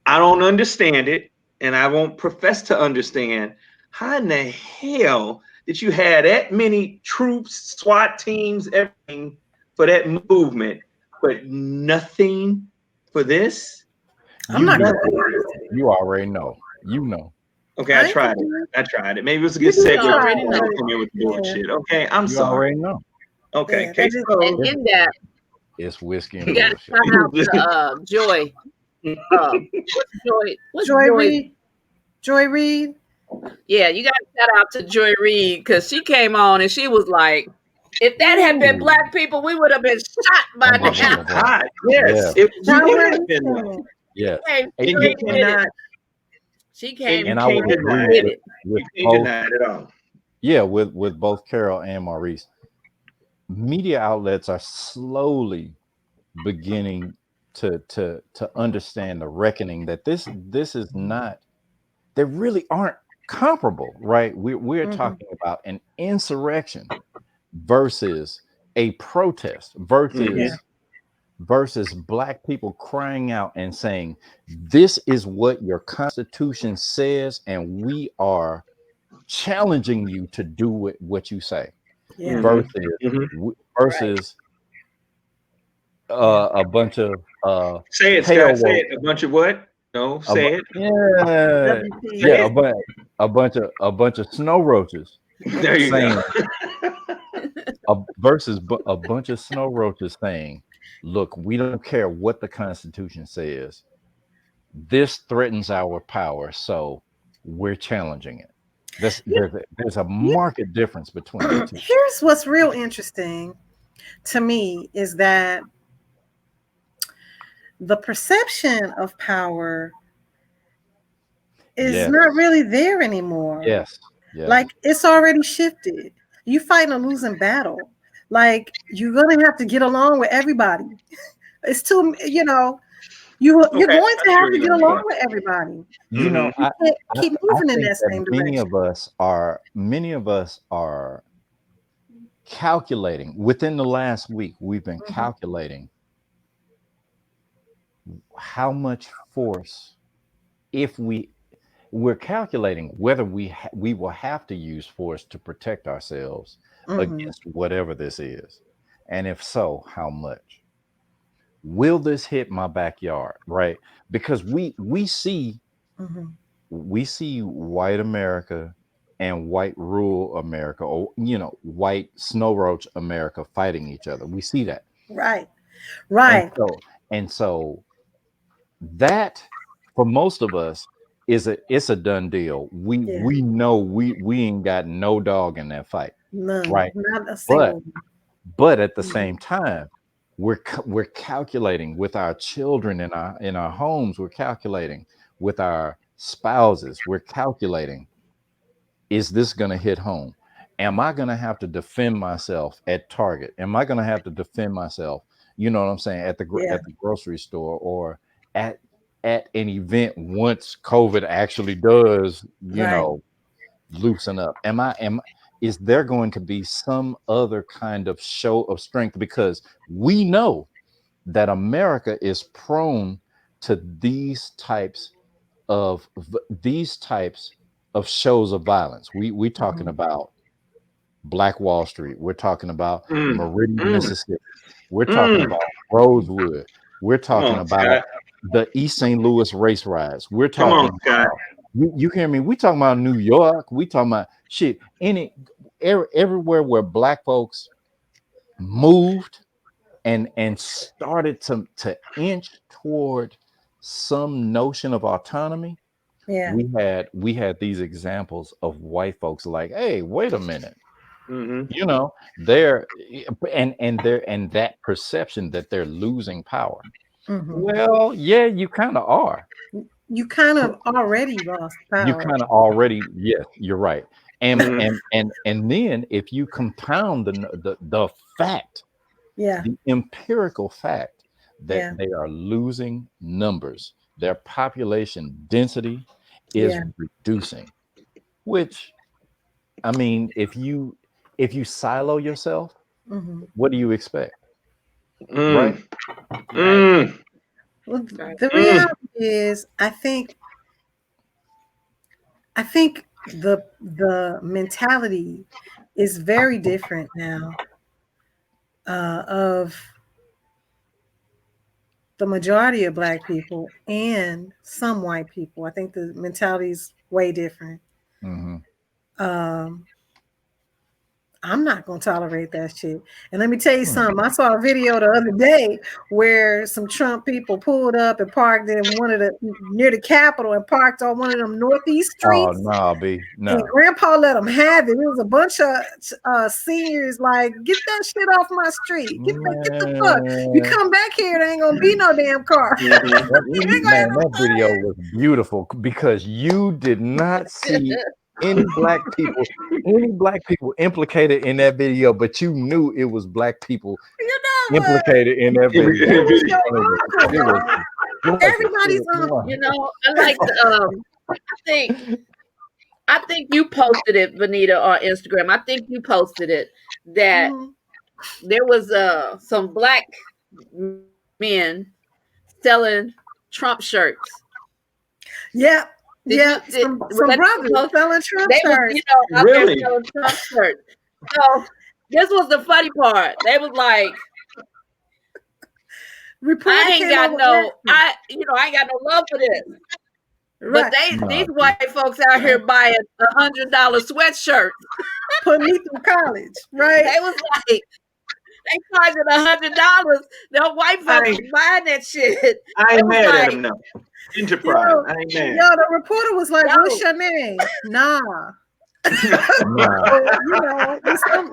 I don't understand it, and I won't profess to understand. How in the hell did you have that many troops, SWAT teams, everything for that movement, but nothing for this? You already know. You know. Okay, I tried it. Maybe it was a good segue. Already know. With bullshit. Okay, I'm sorry. You already know. Okay, and in that, it's whiskey and you got to shout out to Joy. Joy Reid. Joy Reid. Yeah, you got to shout out to Joy Reid because she came on and she was like, if that had been Black people, we would have been shot by now. Yes. Yes. She came and I would agree with both, at all. Yeah, with both Carol and Maurice. Media outlets are slowly beginning to understand the reckoning that this is not, they really aren't comparable, right? We're talking about an insurrection versus a protest versus Black people crying out and saying, this is what your Constitution says, and we are challenging you to do what you say. Versus a bunch of say it, Scott. Say it. A bunch of what? No, say it. Yeah, a bunch of snow roaches. There you go. Versus a bunch of snow roaches saying, look, we don't care what the Constitution says. This threatens our power, so we're challenging it. There's a marked difference between the two. Here's what's real interesting to me is that the perception of power is not really there anymore. Yes. Like it's already shifted. You fighting a losing battle. Like you're gonna have to get along with everybody. It's too, you're going to have to get along with everybody. You know, I keep moving in that same direction. Many of us are calculating. Within the last week, we've been calculating how much force, if we're calculating whether we will have to use force to protect ourselves against whatever this is, and if so, how much. Will this hit my backyard, right? Because we see white America and white rural America, or white snow roach America fighting each other. We see that, right. And so that, for most of us, it's a done deal. We know we ain't got no dog in that fight, right? Not a single. But at the same time, we're calculating with our children in our homes. We're calculating with our spouses. We're calculating, is this going to hit home? Am I going to have to defend myself at Target? Am I going to have to defend myself? You know what I'm saying? At the grocery store, or at an event once COVID actually does, loosen up. Is there going to be some other kind of show of strength? Because we know that America is prone to these types of shows of violence. We talking about Black Wall Street. We're talking about Meridian, Mississippi. We're talking about Rosewood. We're talking about the East St. Louis race riots. We're talking about You hear me? We talking about New York. We talking about shit. Everywhere where black folks moved and started to inch toward some notion of autonomy. Yeah. We had these examples of white folks like, hey, wait a minute. Mm-hmm. You know, they're and that perception that they're losing power. Well, yeah, you kind of are. You kind of already lost You power. kind of already, yes, you're right. And Mhm. and then if you compound the fact, Yeah. the empirical fact that Yeah. they are losing numbers, their population density is Yeah. reducing, which I mean, if you silo yourself, what do you expect? Right? Mm. Right. Mm. Well, Right. the Mm. reality is, I think the mentality is very different now of the majority of black people and some white people. I think the mentality is way different. Mm-hmm. Um, I'm not going to tolerate that shit. And let me tell you Hmm. something. I saw a video the other day where some Trump people pulled up and parked in near the Capitol and parked on one of them northeast Oh streets. no, B, And no. Grandpa let them have it. It was a bunch of seniors like, get that shit off my street. Get the fuck. You Man, come back here, there ain't gonna be no damn car. Mhm. man, that video was beautiful because you did not see any black people implicated in that video, but you knew it was black people You know what? implicated in that video. It was your It uncle, was bro. Everybody's uncle. You know, I like the I think you posted it, Vanita, on Instagram. I think you posted it that there was some black men selling Trump shirts. Yep. Was Some that brothers you selling Trump they was, shirts. out there Really? selling Trump shirts. So this was the funny part. They was like, Reporter I ain't came got over no, asking. I ain't got no love for this. But Right. these white folks out here buying $100 sweatshirts. Put me through college. Right. They was like, they charging $100. The white folks was buying that shit. I It ain't was mad at like, him now. Enterprise. I ain't mad. The reporter was like, Yo. what's your name? Nah.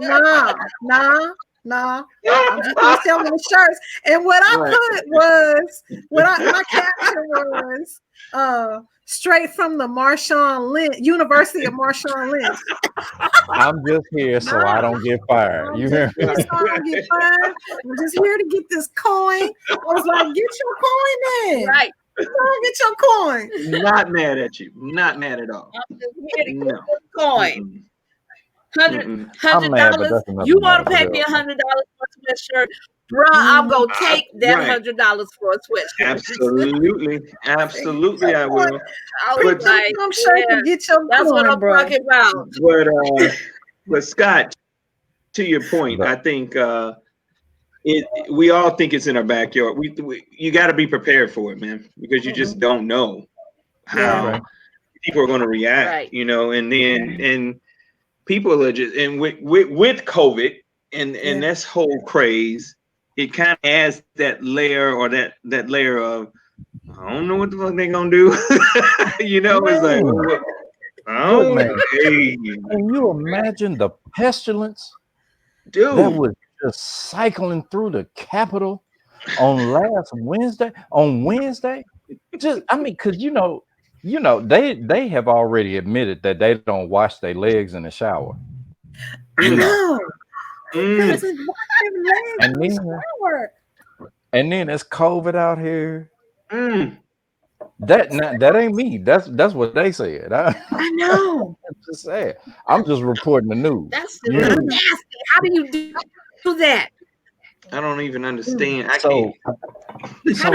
Nah. Nah. I'm just gonna sell the shirts. And what I put was my caption was straight from the Marshawn Lynch, University of Marshawn Lynch. I'm just here so I don't get fired. You hear me? So I don't get fired. I'm just here to get this coin. I was like, get your coin in. Right. Get your coin. Not mad at you. Not mad at all. I'm just here to get No. this coin. Mm-mm. I'm mad, but $100. that's another You want to matter, pay me but $100 for a sweatshirt, bruh? I'm gonna take that Right. $100 for a sweatshirt. Absolutely. Absolutely, I will. I was But- like, yeah, get your that's coin, what I'm bro. talking about. But Scott, to your point, I think we all think it's in our backyard. You got to be prepared for it, man, because you just don't know how people are going to react, Right. you know. And then and people are just with COVID and this whole craze, it kind of adds that layer or that layer of I don't know what the fuck they're gonna do. You know, it's like Look, man, hey, can you imagine the pestilence dude that was just cycling through the Capitol on last Wednesday? On Wednesday, just I mean, because you know, they have already admitted that they don't wash their legs in the shower. I know. And then it's COVID out here. Mm. That ain't me. That's what they said. I know. I'm just saying. I'm just reporting the news. That's nasty. How do you do that? I don't even understand. How do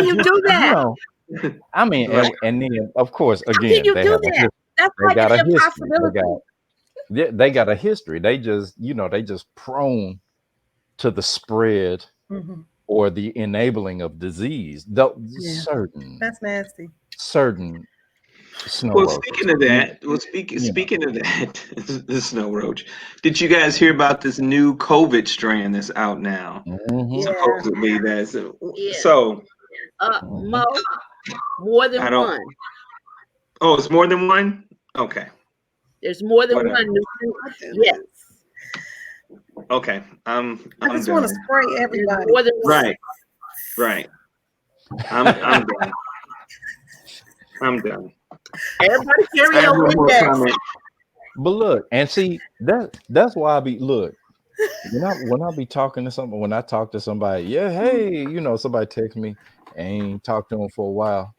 you do that? You know, I mean, and then of course, again, How can you they do have that? That's they like got an a history. impossibility. They got a history. They just, they just prone to the spread or the enabling of disease. That's nasty. Certain Snow Well, roaches. speaking of that, speaking of that, the snow roach. Did you guys hear about this new COVID strand that's out now? Mm-hmm. Supposedly, that's Yeah. so. Mo, more than I don't. one. Oh, it's more than one. Okay. There's more than Whatever. one. Yes. Okay. I I'm just want to done. spray There's everybody. more than one. Right. Right. I'm done. I'm done. Everybody carry I have your no more Windex. comment. But look, and see that's why I be look when I be talking to somebody, when I talk to somebody, yeah, hey, somebody text me, ain't talked to them for a while.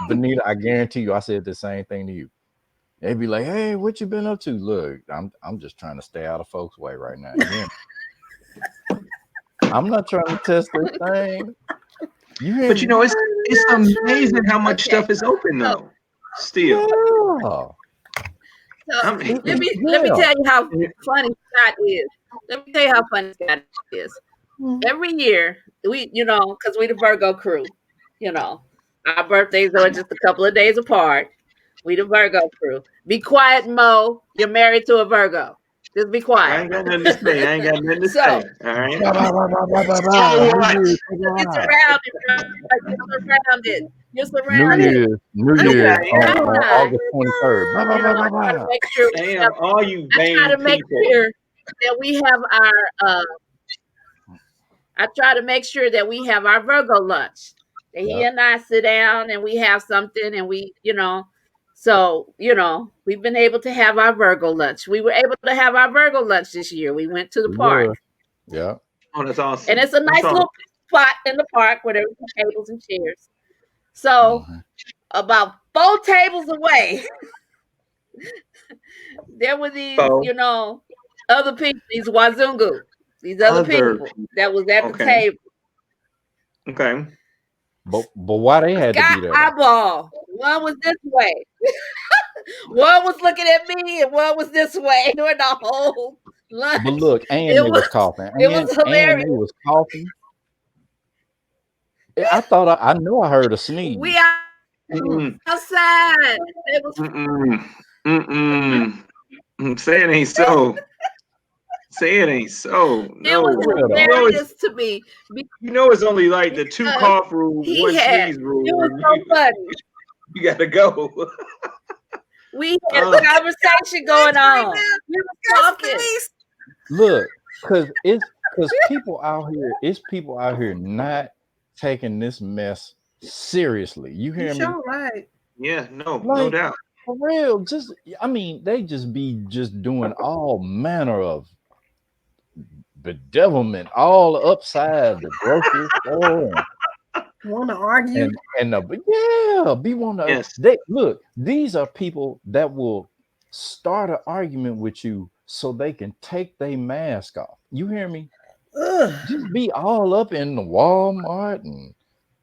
Benita, I guarantee you, I said the same thing to you. They be like, hey, what you been up to? Look, I'm just trying to stay out of folks' way right now. Yeah. I'm not trying to test this thing. You hear But me? it's amazing how much stuff is open though. Still. Yeah. So let me tell you how funny Scott is. Let me tell you how funny Scott is. Every year we, because we the Virgo crew, our birthdays are just a couple of days apart. We the Virgo crew. Be quiet, Mo. You're married to a Virgo. Just be I quiet. ain't got nothing to say. I ain't got nothing to say. All right. You're surrounded, right? You're surrounded. New Year's on August 23rd. I try to make sure Damn, all you vain I try to make people. sure that we have our I try to make sure that we have our Virgo lunch. That he and I sit down and we have something and we, so, we've been able to have our Virgo lunch. We were able to have our Virgo lunch this year. We went to the park. Yeah. Oh, that's awesome. And it's a nice little spot in the park where there were tables and chairs. So about 4 tables away, there were these, other people, these Wazungu, these other people that was at the table. Okay. But why they had to be there? Eyeball. One was this way. One was looking at me, and one was this way during the whole lunch. But look, and they was coughing. It was hilarious. And they was coughing. I know I heard a sneeze. We are outside. It was. Say it ain't so. Say it ain't so. No. It was hilarious to me. It's only like the 2 cough rule, 1 sneeze rule. It was so funny. You got to go. We had a conversation going on. We were talking. Look, because people out here not taking this mess seriously. You hear me? Right. Yeah, no doubt. For real, they just be doing all manner of bedevilment all upside the grocery store. Want to argue? Be want to. Yes. Look, these are people that will start an argument with you so they can take their mask off. You hear me? Just be all up in the Walmart and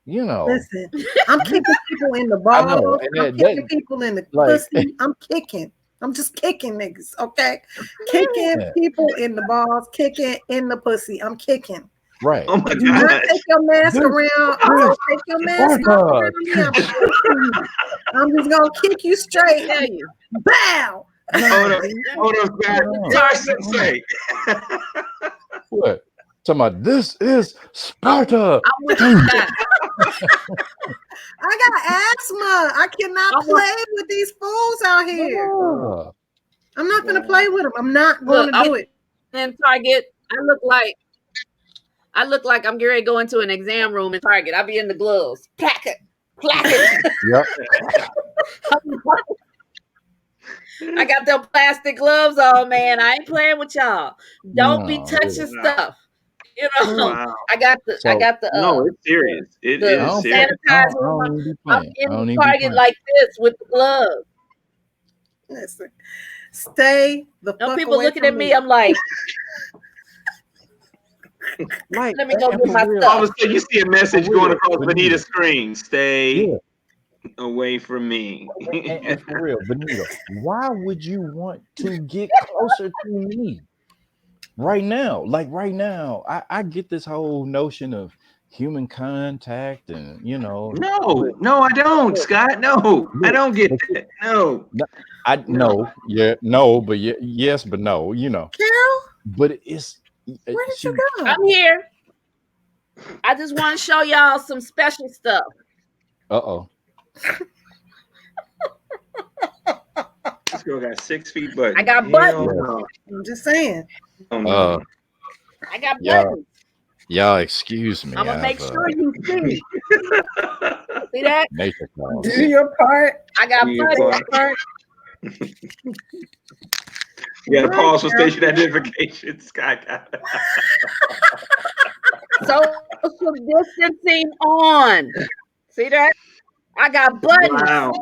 Listen, I'm kicking people in the balls. I'm kicking people in the pussy. I'm kicking. I'm just kicking niggas, okay? Kicking people in the balls, kicking in the pussy. I'm kicking. Right. Oh my Do not take your mask around. Take your mask around me. I'm just gonna kick you straight. Bow. Hold on, say. What? Talking about this is Sparta. I got asthma. I cannot play with these fools out here. I'm not gonna play with them. I'm not going to do it. In Target, I look like I'm getting ready to go into an exam room in Target. I'll be in the gloves. Placket. Yep. I got them plastic gloves on, man. I ain't playing with y'all. Don't be touching stuff. I got the. No, it's serious. It is serious. Sanitizer. I'm in Target like this with the gloves. Listen, stay the fuck people away looking from at me. I'm like. Let me go get my stuff. All of a sudden, you see a message going across Benita's screen. Stay away from me. and for real, Benita, why would you want to get closer to me right now? Like right now, I get this whole notion of human contact, and No, I don't, Scott. No, I don't get that. No, but yes, but no, Carol, but it's where did you go? I'm here. I just want to show y'all some special stuff. Uh-oh. This girl got 6 feet buttons. I got buttons. No. I'm just saying. I got buttons. Y'all excuse me. I'm gonna make sure you see. See that? Nature calls. Do your part. I got buttons. You got to pause for station identification. Scott got it. Social distancing on. See that? I got buttons. Wow.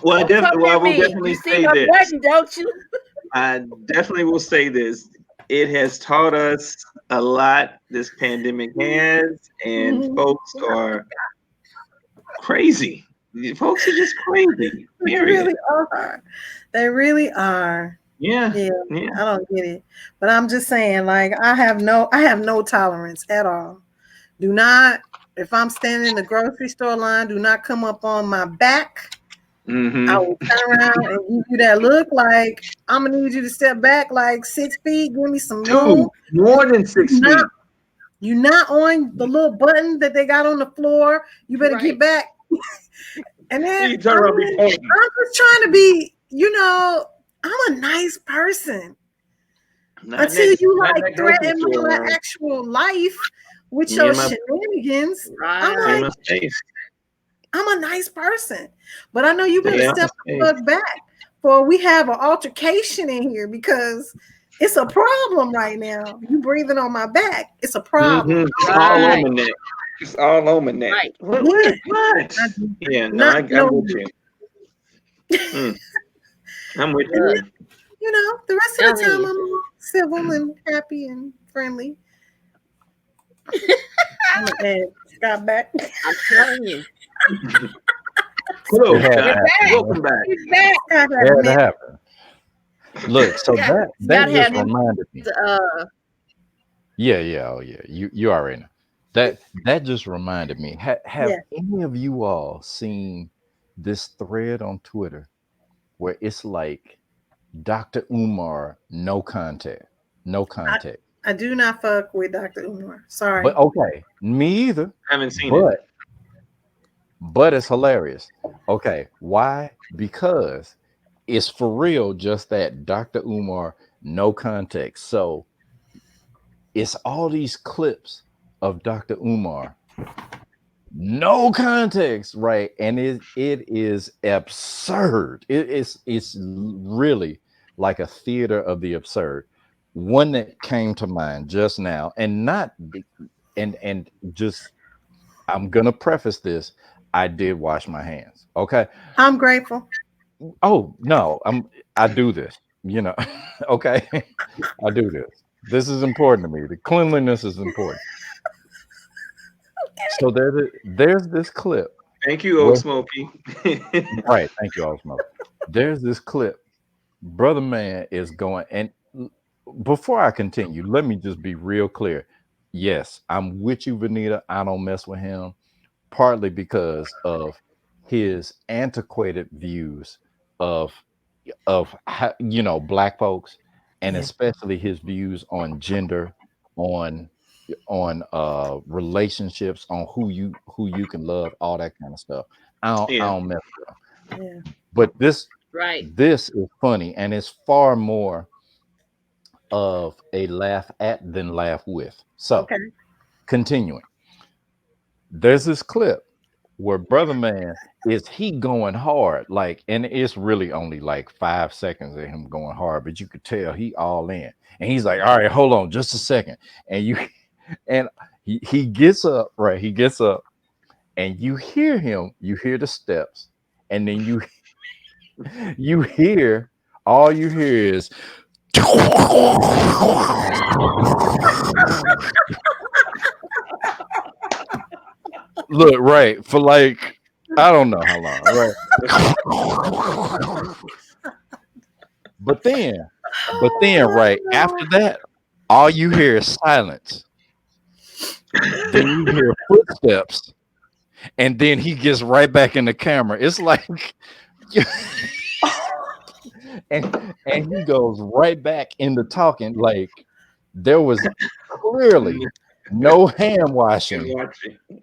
Well, I will definitely say this. Button, don't you? I definitely will say this. It has taught us a lot. This pandemic has, and folks are crazy. Folks are just crazy. They really are. They really are. Yeah. I don't get it, but I'm just saying, like, I have no tolerance at all. Do not, if I'm standing in the grocery store line, do not come up on my back. Mm-hmm. I will turn around and give you that look like I'm gonna need you to step back like 6 feet. Give me some room. More than 6 feet. You're not on the little button that they got on the floor. You better get back. And then I'm just trying to be, I'm a nice person. Until you like threaten my actual life with your shenanigans. Right. I'm a nice person, but I know you better step the fuck back, for we have an altercation in here because it's a problem right now. You breathing on my back. It's a problem. It's all on my neck. It's all on my neck. Right. What? Yeah, no, I'm with you. I'm with you. The rest of the time I'm civil and happy and friendly. I'm got back. I'm telling you. Hello, welcome back. That happened. Look, so that just reminded me. You already know. That just reminded me. Have any of you all seen this thread on Twitter where it's like Dr. Umar, no contact? I do not fuck with Dr. Umar. Sorry. But okay, me either. I haven't seen it. But it's hilarious. Okay, why? Because it's for real, just that Dr. Umar, no context. So it's all these clips of Dr. Umar, no context, right? And it is absurd. It's really like a theater of the absurd. One that came to mind just now, and just I'm gonna preface this. I did wash my hands. Okay. I'm grateful. Oh no, I do this, okay. I do this. This is important to me. The cleanliness is important. So there's this clip. Thank you, Old Smokey. Right. Thank you, Old Smokey. There's this clip. Brother man is going, and before I continue, let me just be real clear. Yes, I'm with you, Vanita. I don't mess with him. Partly because of his antiquated views of how, black folks, and especially his views on gender, on relationships, on who you can love, all that kind of stuff. I don't mess with him. Yeah. But this is funny, and it's far more of a laugh at than laugh with. So continuing. There's this clip where brother man is going hard, like, and it's really only like 5 seconds of him going hard, but you could tell he all in, and he's like, all right, hold on just a second, and he gets up, right? He gets up, and you hear the steps, and then you hear all you hear is look, right, for like I don't know how long, right? But then right after that, all you hear is silence. Then you hear footsteps, and then he gets right back in the camera. It's like, and he goes right back into talking. Like there was clearly no hand washing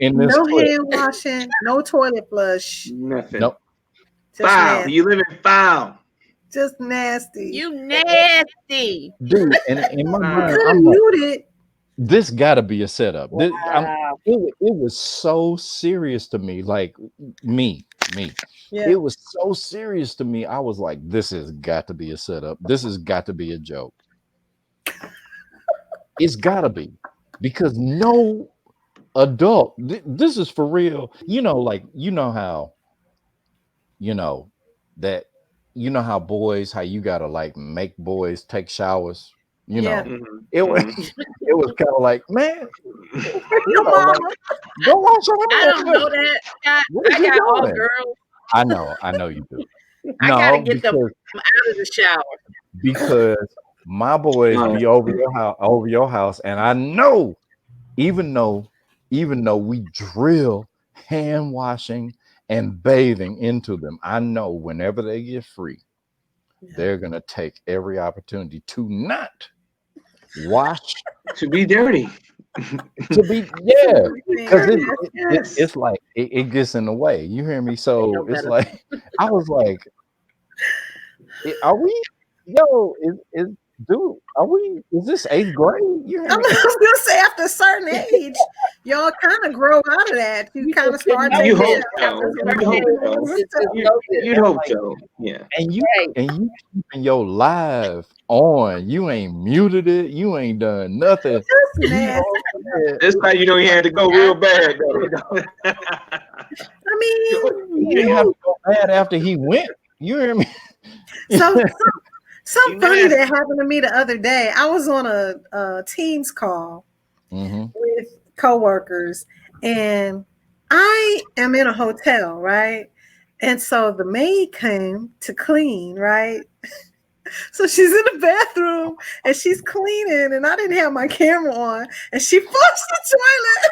in this. No hand washing, no toilet flush. Nothing. Nope. Foul. You live in foul. Just nasty. You nasty. Dude, and in my mind, Could have I'm like, muted. this got to be a setup. Wow. It was so serious to me. Like me. Yeah. It was so serious to me. I was like, this has got to be a setup. This has got to be a joke. It's got to be, because no adult, this is for real. You know, like, you know how, that, how boys, how you got to like make boys take showers. It was kind of like, man, Your mama. Go wash your I hands. don't know that. I got all girls. I know you do. I gotta get them out of the shower because my boys be over your house, and I know, even though we drill hand washing and bathing into them, I know whenever they get free, they're gonna take every opportunity to not wash, to be dirty, because it's like it gets in the way. You hear me? So it's like I was like, are we? Yo, is this 8th grade? You hear me? I was gonna say, after a certain age, y'all kind of grow out of that. You kind of start. You hope so. Yeah. And you keeping your live on. You ain't muted it. You ain't done nothing. This time you know he had to go real bad though. I mean, he didn't have to go bad after he went. You hear me? Something funny that happened to me the other day. I was on a Teams call with coworkers, and I am in a hotel, right? And so the maid came to clean, right? So she's in the bathroom and she's cleaning, and I didn't have my camera on, and she flushed the toilet.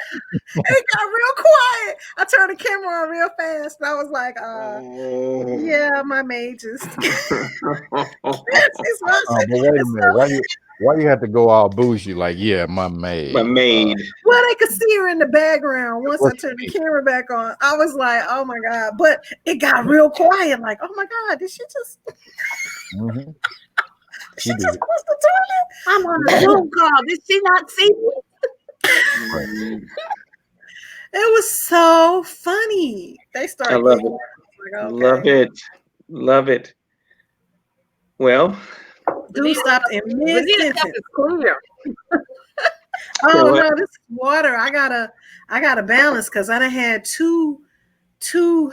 And it got real quiet. I turned the camera on real fast, and I was like, yeah, my maid just. But wait a minute, why you have to go all bougie? Like, yeah, my maid. My maid. Well, they could see her in the background. Once I turned the camera back on, I was like, oh my God. But it got real quiet. Like, oh my God, did she just she just flush the toilet? I'm on a Zoom call. Did she not see me? It was so funny. They started. I love it. Like, Love it. Well, dude stopped in mid-sentence. Clear. Oh no, this is water. I gotta balance because I done had two. Dude,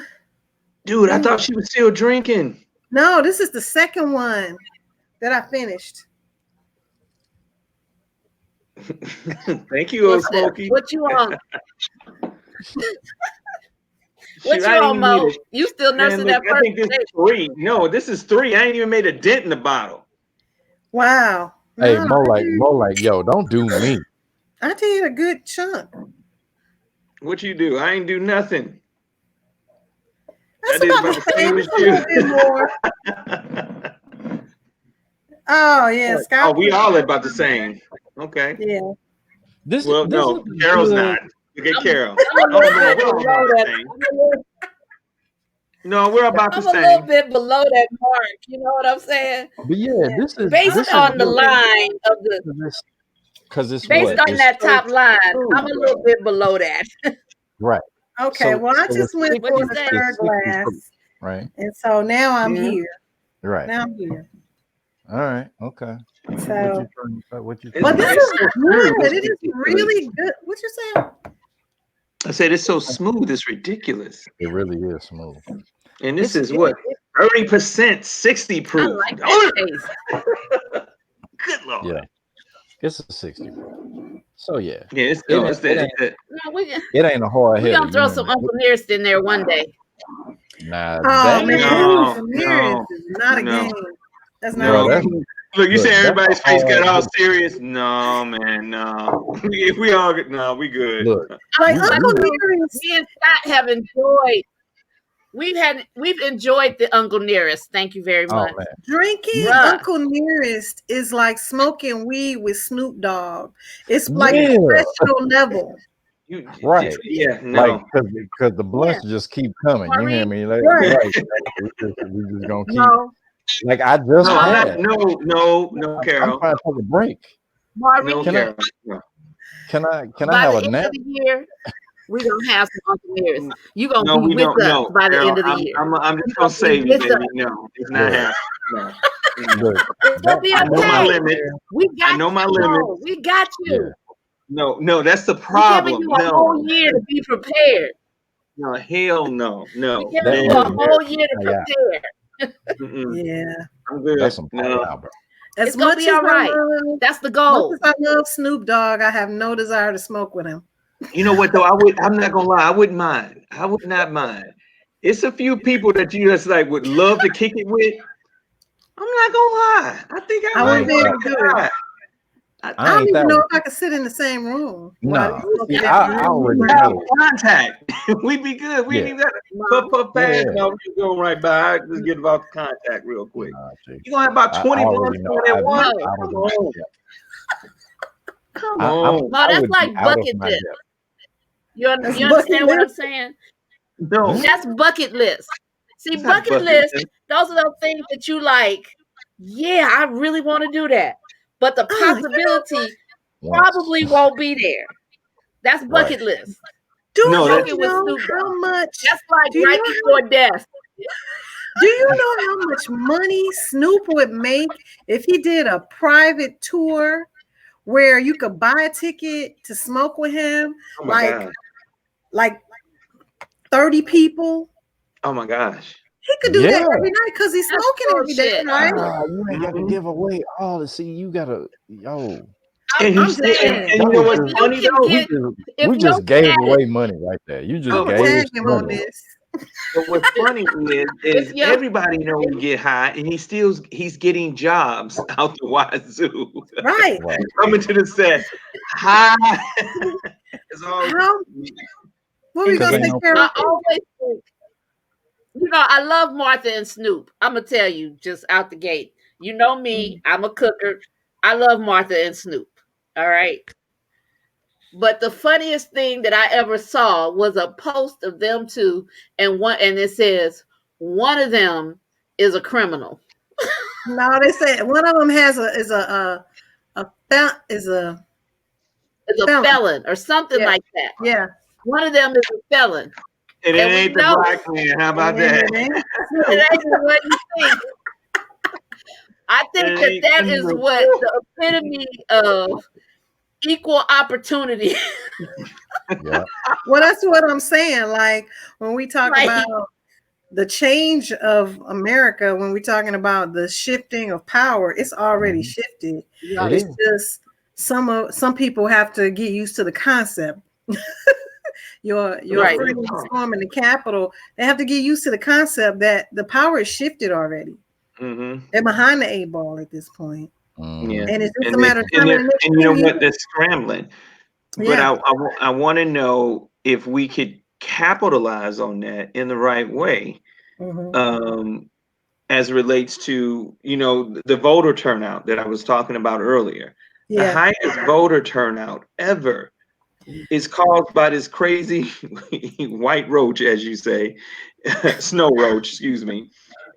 I thought she was still drinking. No, this is the second one that I finished. Thank you, old Smokey. What you on? What you on, Mo? You still nursing that first? I think this is 3. No, this is 3. I ain't even made a dent in the bottle. Wow. Hey, Mo like, yo, don't do me. I did a good chunk. What you do? I ain't do nothing. That's about the same as you. Oh yeah, Scott. Oh, we all about the same. Okay. Yeah. No, Carol's not. Look at Carol. No, we're about the same. I'm a little bit below that mark. You know what I'm saying? But yeah, this is based on the line of the. Because it's based on that top line. I'm a little bit below that. Right. Okay. Well, I just went for the third glass. Right. And so now I'm here. Right. Now I'm here. All right. Okay. So. What you but this is good. It is really good. What you saying? I said it's so smooth. It's ridiculous. It really is smooth. And this is what 30%, 60 proof. I like that taste. Good Lord. Yeah. It's a 60. So yeah. Yeah, it's it ain't a hard head. We're gonna throw some Uncle Nearest in there one day. Nah, oh man, no, is not a game. That's not a game. Look, you Look, say that's everybody's a face got hard all hit. serious. No, man, no. we all good. No, we good. Look, Like we- Uncle we- Nearest. Me and Scott have enjoyed. We've enjoyed the Uncle Nearest. Thank you very oh much. man, Drinking Bruh. Uncle Nearest is like smoking weed with Snoop Dogg. It's like Yeah. professional level. You, Right. Yeah, no. like because the blunts just keep coming. You hear Maurice? me? Like, Right. right. We just gonna keep. No, Like I just No, had. no, I'm Carol. trying to take a break. Maurice. No, Can I- Carol. No. Can I By have the a end nap? of the year, we're gonna have some Uncle Nearest. You're gonna No, be we with don't. us No, by the Carol, end of the year. I'm just You're gonna save you, with baby. us. No, it's not Look. happening. No. Look, It's gonna be I know my okay. limit. We got I know my you. limit. No, we got you. Yeah. No, that's the We're problem. giving you a whole year to be prepared. No, hell no. We're giving That you was a whole year to yeah. prepare. Yeah. I'm good. That's some No. fire, bro. As It's gonna much be as all right. I love, That's the much goal. as I love Snoop Dogg, I have no desire to smoke with him. You know what though? I'm not gonna lie. I wouldn't mind. I would not mind. It's a few people that you just like would love to kick it with. I'm not gonna lie. I think I I might wouldn't be able want to to do it. try. I don't ain't even that know one. if I could sit in the same room. Nah. While See, I already Without know. contact, we'd be good. We Yeah. ain't even got puff fast. Yeah. No, we go right by. Just get about the contact real quick. Nah, G. You gonna have about I 20 already blunts know. at once? I Come would- on. yeah. Come I'm- on. No, I that's would be like out of bucket my list. depth. You That's understand bucket what I'm list. saying? No. That's bucket list. See, It's not bucket bucket list, list. those are those things that you like, yeah, I really want to do that. But the possibility probably won't be there. That's bucket list. Do No, you that's- Smoking with know Snoop how Dogg. much? That's like Do you right know before death. Do you know how much money Snoop would make if he did a private tour where you could buy a ticket to smoke with him? Oh my God. Like 30 people. Oh my gosh. He could do that Yeah. every night because he's That's smoking every day, bullshit. right? You ain't got to Mhm. give away all the. See, you gotta. Yo, And I'm you just saying. and you know what's You funny can though? get- if we your just gave status- away money right there. You just I'm I'm gave gonna us tag him on money. this. But what's funny is If you're- everybody knows he get high, and he's getting jobs out the wazoo. Right. Right. Coming to the set high. It's all How what were you Because gonna ain't say, no- Carol? I always think, I love Martha and Snoop. I'm gonna tell you just out the gate. You know me, I'm a cooker. I love Martha and Snoop. All right. But the funniest thing that I ever saw was a post of them two, and it says one of them is a criminal. No, they said one of them is a Is a felon or something Yeah. like that. yeah. One of them is a felon. and it And we ain't the know- black man. How about And that? then- It ain't what you think. I think that is what the epitome of equal opportunity. Yeah. Well, that's what I'm saying. Like when we talk Right. about the change of America, when we're talking about the shifting of power, it's already Mhm. shifted. It It's is. just some people have to get used to the concept. your Right. friends storming the Capitol, they have to get used to the concept that the power is shifted already. Mm-hmm. They're behind the 8 ball at this point. Mhm. Yeah. And it's just And, a matter of time. and you know what? They're scrambling. But Yeah. I want to know if we could capitalize on that in the right way, Mhm. as it relates to the voter turnout that I was talking about earlier. The Yeah. highest voter turnout ever is caused by this crazy white roach, as you say, snow roach, excuse me,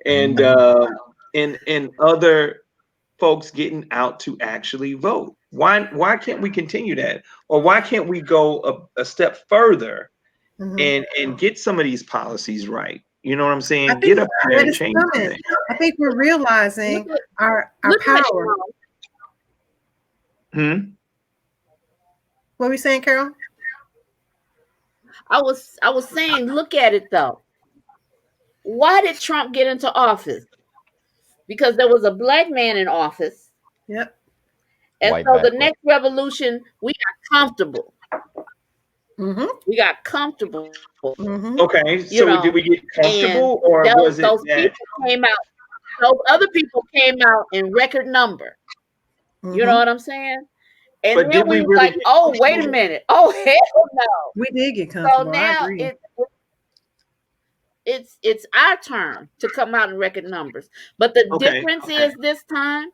and other folks getting out to actually vote. Why can't we continue that, or why can't we go a step further Mhm. and get some of these policies right? You know what I'm saying? I think Get up there that and is change coming. things. I think we're realizing our Look at power. Hmm? What are we saying, Carol? I was saying, look at it though. Why did Trump get into office? Because there was a black man in office. Yep. And White so the background. next revolution, we got comfortable. Mm-hmm. We got comfortable. Mm-hmm. Okay, so know, did we get comfortable, or And was it those that? people came out. those other people came out in record number. You know what I'm saying? And But then did we was really like, oh, wait a minute. Oh, hell no. We did get So comfortable. I now agree. it's our turn to come out in record numbers. But the difference is this time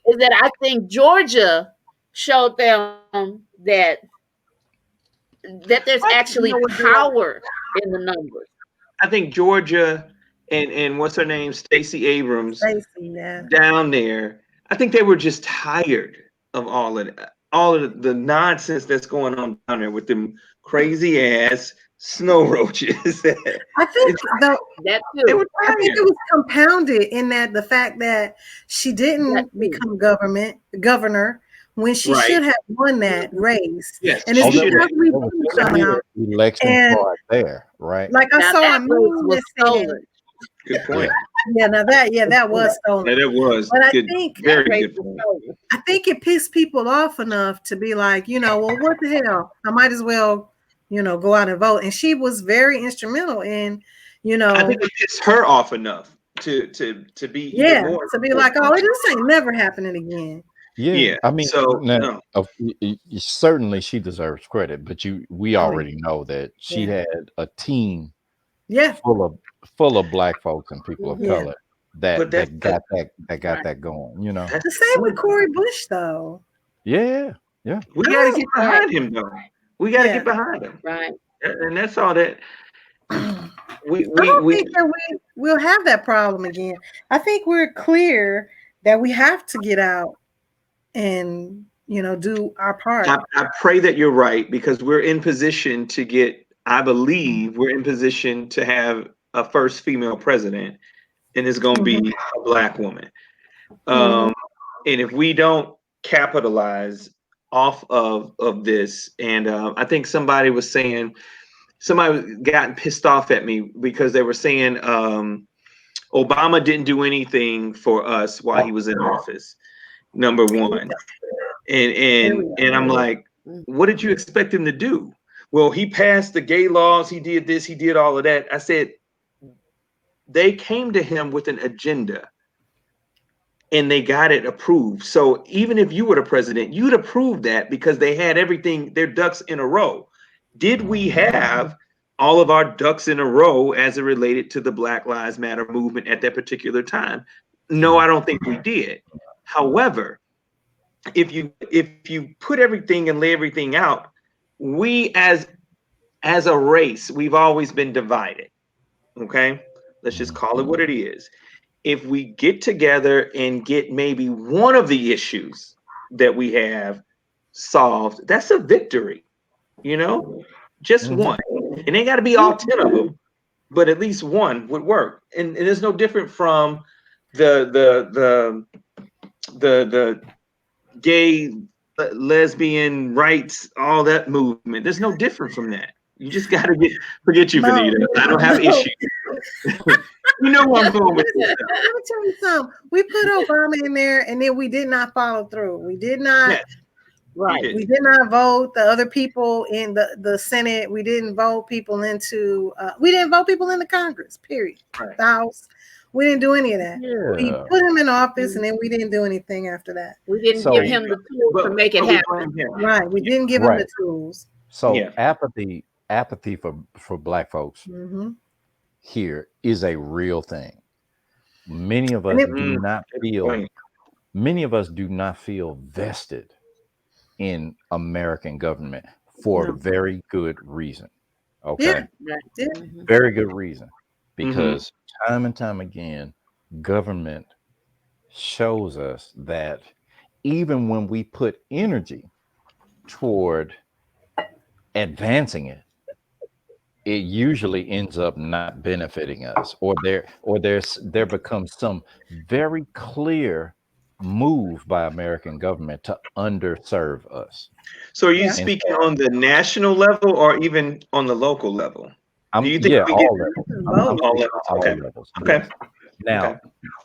is that I think Georgia showed them that there's actually power in the numbers. I think Georgia and what's her name, Stacey Abrams, down there. I think they were just tired of all of the nonsense that's going on down there with them crazy ass snow roaches. I think though that I think it was compounded in that the fact that she didn't become governor when she should have won that race. Yes, and it's because we come out election fraud there, right? Like I saw a meme that said, good point. Yeah, now that was stolen. Yeah, that was. But good, I think very good point. I think it pissed people off enough to be like, well, what the hell? I might as well, go out and vote. And she was very instrumental in, I think it pissed her off enough to be even more to be like, oh, this ain't never happening again. Yeah, I mean, so now, certainly she deserves credit, but we already know that she had a team, full of Black folks and people of color that got that going. The same with Cori Bush, though. Yeah. We got to get behind him, though. We got to get behind him, right? And that's all that. I don't think that we'll have that problem again. I think we're clear that we have to get out and do our part. I pray that you're right, because we're in position to get. I believe we're in position to have a first female president, and it's going to be a Black woman. And if we don't capitalize off of this, and I think somebody gotten pissed off at me because they were saying Obama didn't do anything for us while he was in office. Number one, and I'm like, what did you expect him to do? Well, he passed the gay laws. He did this. He did all of that. I said, they came to him with an agenda and they got it approved. So even if you were the president, you'd approve that because they had everything, their ducks in a row. Did we have all of our ducks in a row as it related to the Black Lives Matter movement at that particular time? No, I don't think we did. However, if you put everything and lay everything out, we as a race, we've always been divided. Okay, let's just call it what it is. If we get together and get maybe one of the issues that we have solved, that's a victory. Just one. It ain't got to be all 10 of them, but at least one would work. And it's no different from the gay, lesbian rights, all that movement. There's no different from that. You just got to forget you, Vanita. I don't have issues. You know where I'm going with this. Let me tell you something. We put Obama in there, and then we did not follow through. We did not. Yes. Right. We did not vote the other people in the Senate. We didn't vote people into. We didn't vote people into Congress. Period. Right. The House. We didn't do any of that. Yeah. We put him in office, and then we didn't do anything after that. We didn't give him the tools to make it happen. Right. We didn't give him the tools. So apathy for Black folks here is a real thing. Many of us do not feel. Many of us do not feel vested in American government for a very good reason. Okay. Yeah. Very good reason. Because time and time again, government shows us that even when we put energy toward advancing it, it usually ends up not benefiting us, or there becomes some very clear move by American government to underserve us. So are you speaking on the national level or even on the local level? Do you think all levels? Okay. Yes.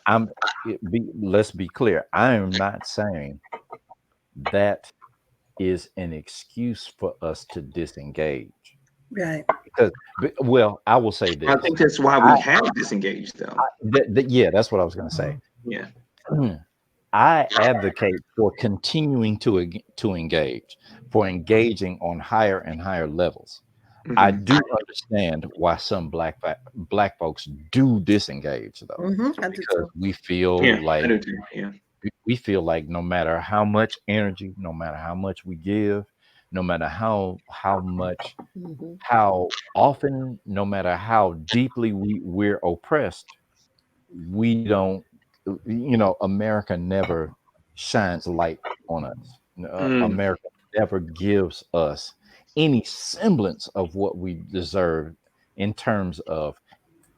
Now, let's be clear. I am not saying that is an excuse for us to disengage. Right. Because, well, I will say this. I think that's why we have disengaged, though. Yeah, that's what I was going to say. Yeah. I advocate for continuing to engage, for engaging on higher and higher levels. Mm-hmm. I do understand why some black folks do disengage, though, because we feel like we feel like no matter how much energy, no matter how much we give, no matter how much, how often, no matter how deeply we're oppressed, we don't, America never shines light on us. America never gives us any semblance of what we deserve in terms of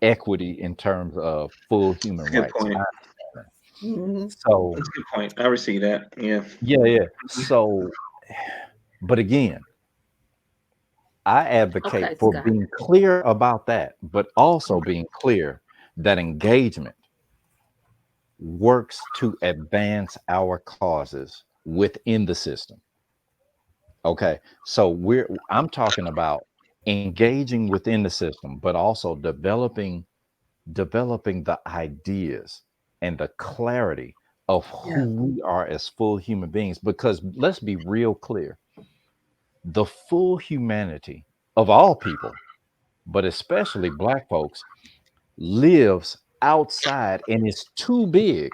equity, in terms of full human rights. Point. So that's a good point. I receive that. Yeah. So, but again, I advocate for being clear about that, but also being clear that engagement works to advance our causes within the system. Okay. So I'm talking about engaging within the system, but also developing the ideas and the clarity of who we are as full human beings. Because let's be real clear, the full humanity of all people, but especially black folks, lives outside and is too big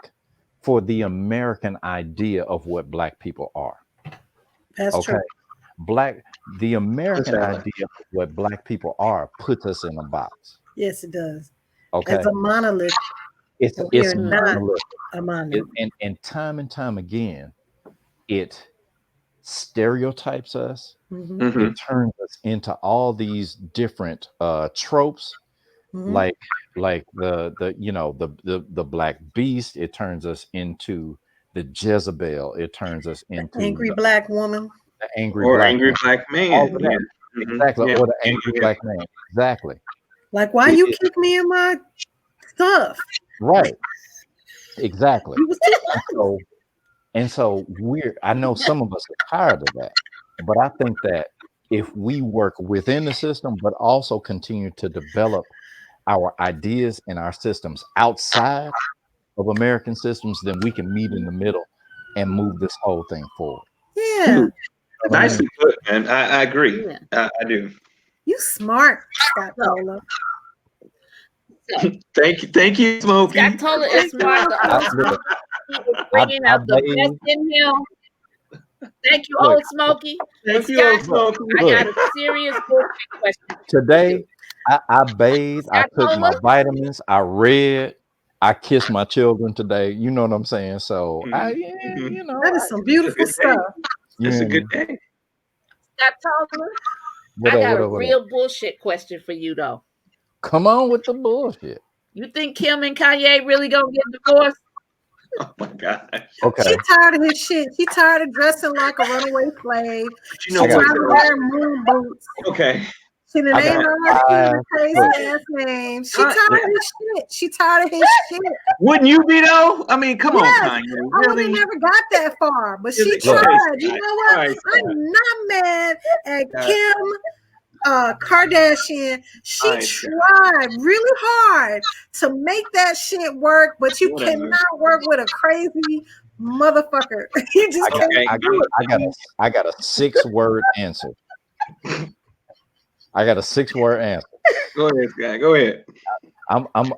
for the American idea of what black people are. That's true. The American idea of what black people are puts us in a box. Yes, it does. Okay. It's a monolith. It's not a monolith. And time again, it stereotypes us. It turns us into all these different tropes, like the black beast. It turns us into the Jezebel. It turns us into angry black woman, the angry black man. Exactly, or the angry black man. Exactly. Like, why you kick me in my stuff? Right. Exactly. And so I know some of us are tired of that, but I think that if we work within the system, but also continue to develop our ideas and our systems outside of American systems, then we can meet in the middle and move this whole thing forward. Yeah. Nicely put, man. I agree. Yeah. I do. You smart, Scott Tola. Thank you, Smokey. Scott Tola is smart. Bringing out the best in him. Thank you, old Smokey. Thank you, old Smokey. I got a serious question. Today, I bathed, I took my vitamins, I read, I kissed my children today. You know what I'm saying? So that is some beautiful stuff. It's a good day. Scott Tola, I got a real bullshit question for you, though. Come on with the bullshit. You think Kim and Kanye really gonna get divorced? Oh my God. Okay. She tired of his shit. She tired of dressing like a runaway slave. You know she tired of wearing moon boots. Okay. She done named her crazy ass name. She tired of his shit. She tired of his shit. Wouldn't you be though? I mean, come on, Kanye. I would have never got that far, but she tried. You know what? I'm not mad at Kim Kardashian. She tried really hard to make that shit work, but you cannot work with a crazy motherfucker. You just can't do it. I got a 6-word answer. I got a 6-word answer. Go ahead, Scott. Go ahead. I'm going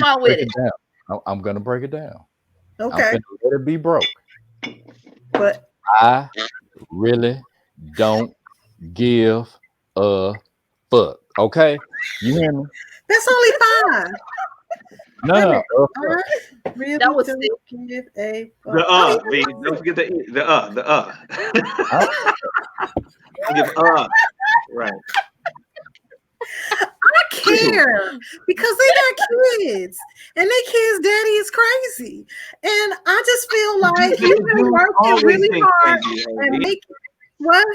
to break it down. I'm going to break it down. Okay. I'm going to let it be broke. But I really don't give a fuck. Okay, you hear me? That's only fine. No. Really that was don't give a fuck. Don't forget the Give right. I care because they got kids and their kids' daddy is crazy, and I just feel like he's been working really hard and making what.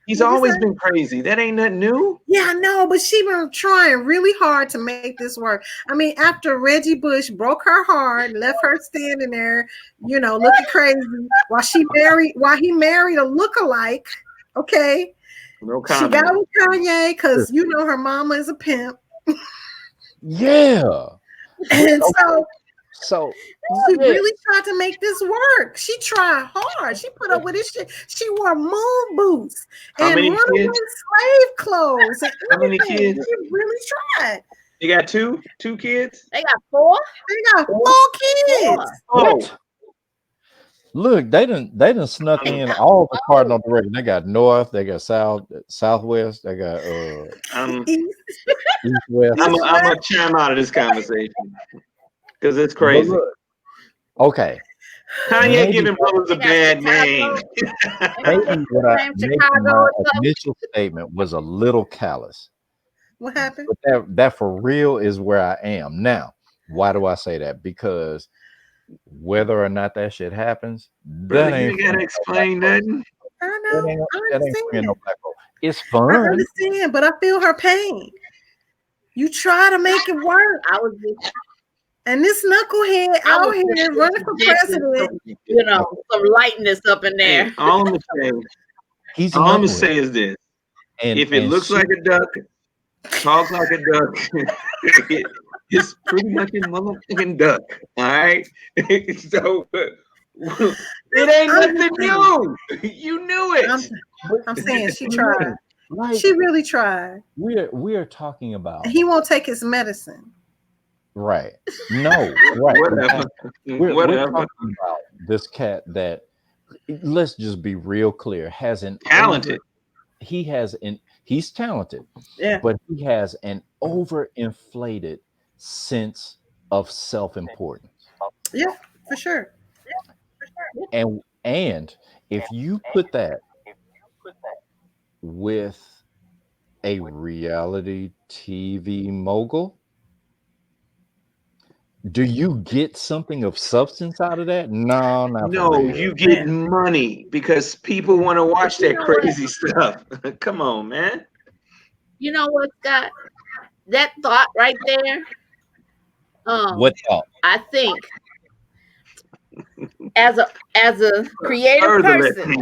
He's always been crazy. That ain't nothing new. Yeah, I know, but she been trying really hard to make this work. I mean, after Reggie Bush broke her heart, left her standing there, looking crazy while he married a lookalike. Okay, No She comment. got with Kanye because you know her mama is a pimp. Yeah. And So she really tried to make this work. She tried hard. She put up with this shit. She wore moon boots and runaway slave clothes and How many everything. kids? She really tried. They got two kids. They got 4. They got 4 kids. what? Look, they done snuck in all the cardinal directions. They got north, they got south, southwest, they got East, west. I'm gonna chime out of this conversation because it's crazy. Okay. Kanye giving brothers a bad name. Maybe my initial statement was a little callous. What happened? But that for real is where I am now. Why do I say that? Because whether or not that shit happens, Brother, you ain't gotta explain nothing. I know. I understand. It's fun. I understand, but I feel her pain. You try to make it work. And this knucklehead out here running for president. You know, some lightness up in there. Hey, all I'm gonna say is this. If it looks like a duck, talks like a duck, it's pretty much a motherfucking duck. All right. So it ain't nothing new. You knew it. I'm saying she tried. She really tried. We are talking about. He won't take his medicine. Right. No. Right. Whatever. We're talking about this cat that, let's just be real clear, has an talented. He's talented. Yeah. But he has an overinflated sense of self-importance. Yeah, for sure. And if you put that with a reality TV mogul, do you get something of substance out of that? No, not no. You get money because people want to watch that crazy stuff. Come on, man. You know what, Scott? That thought right there. What thought? I think as a creative person,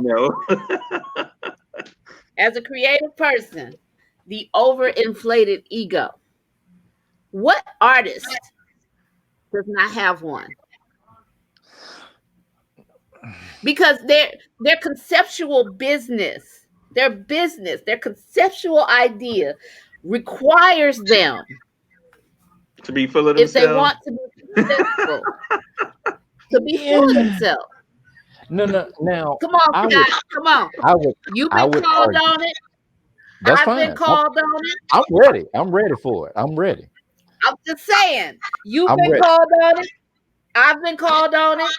as a creative person, the overinflated ego. What artist does not have one? Because their conceptual business, their conceptual idea requires them to be full of themselves. If they want to be successful, to be full of themselves. No. Now, come on, Scott. Come on. You've been called on it. That's I've fine. been called on it. I'm ready. I'm ready for it. I'm ready. I'm just saying. You've been called on it. I've been called on it.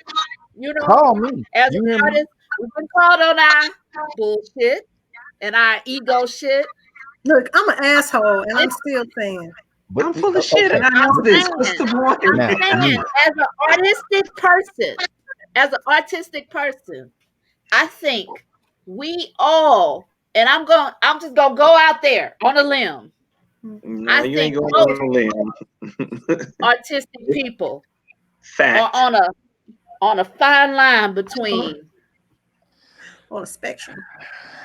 You know, call me. As an artist, we've been called on our bullshit and our ego shit. Look, I'm an asshole, and I'm still saying. But I'm full of shit, and I know this. What's the point? I'm saying, as an artistic person, I think we all, and I'm just gonna go out there on a limb. No, I think on a limb. Artistic people are on a fine line between on a spectrum.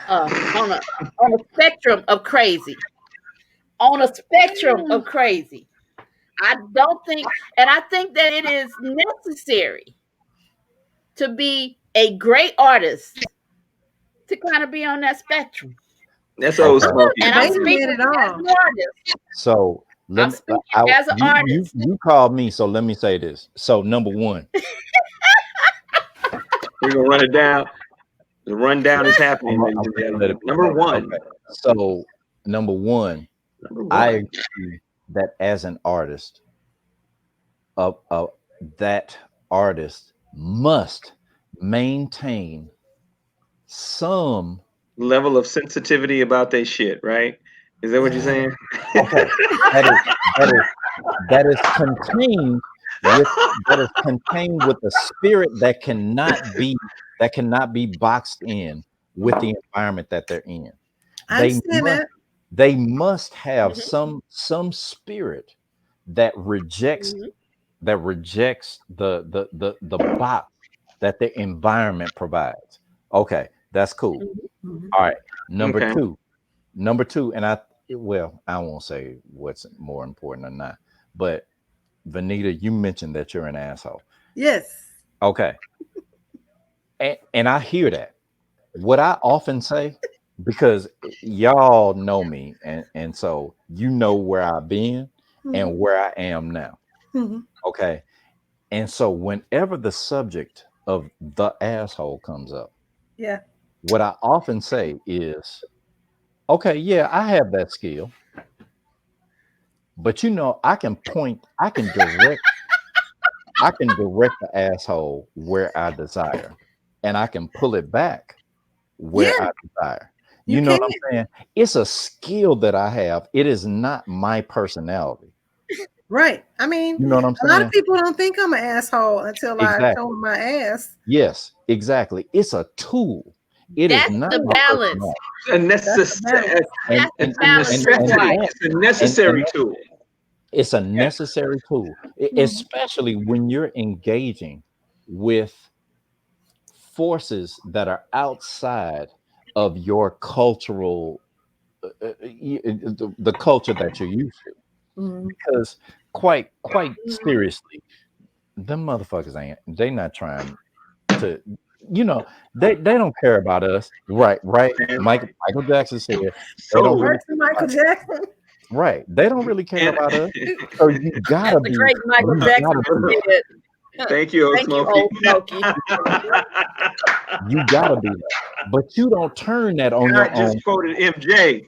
On a spectrum of crazy. On a spectrum of crazy. I don't think, and I think that it is necessary to be a great artist to kind of be on that spectrum. That's old Smokey. And I'm speaking as an artist. So as an artist. You called me, so let me say this. So number one. We're gonna run it down. The rundown is happening. Number one. Okay. So number one, I agree that as an artist, that artist must maintain some level of sensitivity about their shit, right? Is that what you're saying? Okay. That is contained with a spirit that cannot be boxed in with the environment that they're in. They must have some spirit that rejects the box that the environment provides. Okay, that's cool. All right. Number two, Number two, and I won't say what's more important or not, but Vanita, you mentioned that you're an asshole. Yes. Okay. And I hear that. What I often say, because y'all know me, and so you know where I've been and where I am now. Okay. And so whenever the subject of the asshole comes up, yeah, what I often say is, okay, yeah, I have that skill, but I can direct the asshole where I desire, and I can pull it back where I desire. You know what I'm saying? It's a skill that I have. It is not my personality. Right. I mean, you know what I'm saying? A lot of people don't think I'm an asshole until I show them my ass. Yes, exactly. It's a tool. It That's is not the balance. A necessary. It's a necessary tool. It's a necessary tool, especially when you're engaging with forces that are outside of your cultural, the culture that you're used to. Because quite seriously, them motherfuckers they not trying to, they don't care about us. Right. Michael Jackson said they don't really Michael Jackson. Right. They don't really care about us. So you gotta be. Great Michael Jackson. Thank you, Thank you, old Smokey. You gotta be that. But you don't turn that on your own. I just quoted MJ.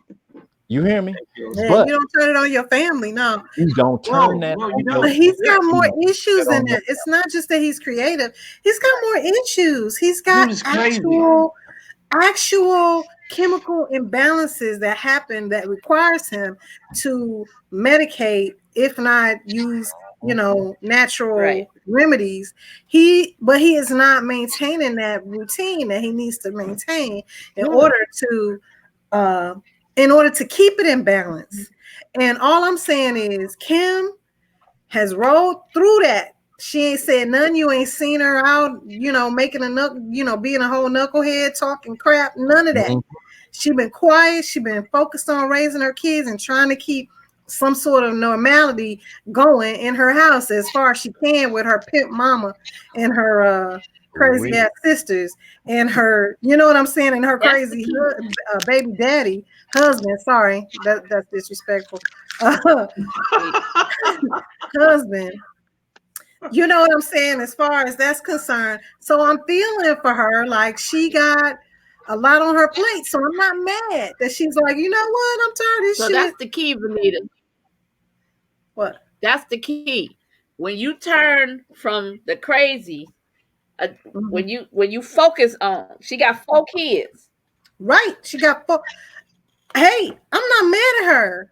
You hear me? Yeah, but you don't turn it on your family, no. You don't turn that on your He's got more issues than that. It's not just that he's creative. He's got more issues. He's got actual chemical imbalances that happen that requires him to medicate, if not use, natural remedies. But he is not maintaining that routine that he needs to maintain in order to keep it in balance. And all I'm saying is Kim has rolled through that. She ain't said none. You ain't seen her out, making being a whole knucklehead, talking crap. None of that. She been quiet. She been focused on raising her kids and trying to keep some sort of normality going in her house as far as she can with her pimp mama and her crazy ass sisters and her, you know what I'm saying, and her crazy baby daddy husband. Sorry, that's disrespectful. Husband. You know what I'm saying, as far as that's concerned. So I'm feeling for her like she got a lot on her plate. So I'm not mad that she's like, you know what, I'm tired of this shit. So that's the key, Vanita. What? That's the key. When you turn from the crazy, when you focus on, she got 4 kids. Right. She got 4. Hey, I'm not mad at her.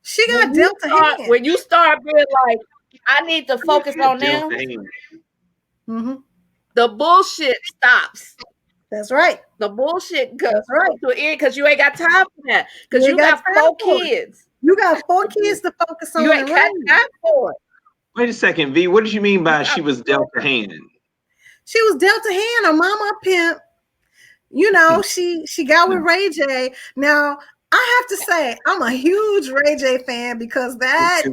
She got dealt a hand. When you start being like, I need to focus on them, the bullshit stops. That's right. The bullshit goes to an end because you ain't got time for that. Because you got 4 kids. You got 4 kids to focus on. You ain't got time for it. Wait a second, V. What did you mean by she was dealt a hand? She was dealt a hand. Her mama a pimp. She got with Ray J. Now, I have to say, I'm a huge Ray J fan because that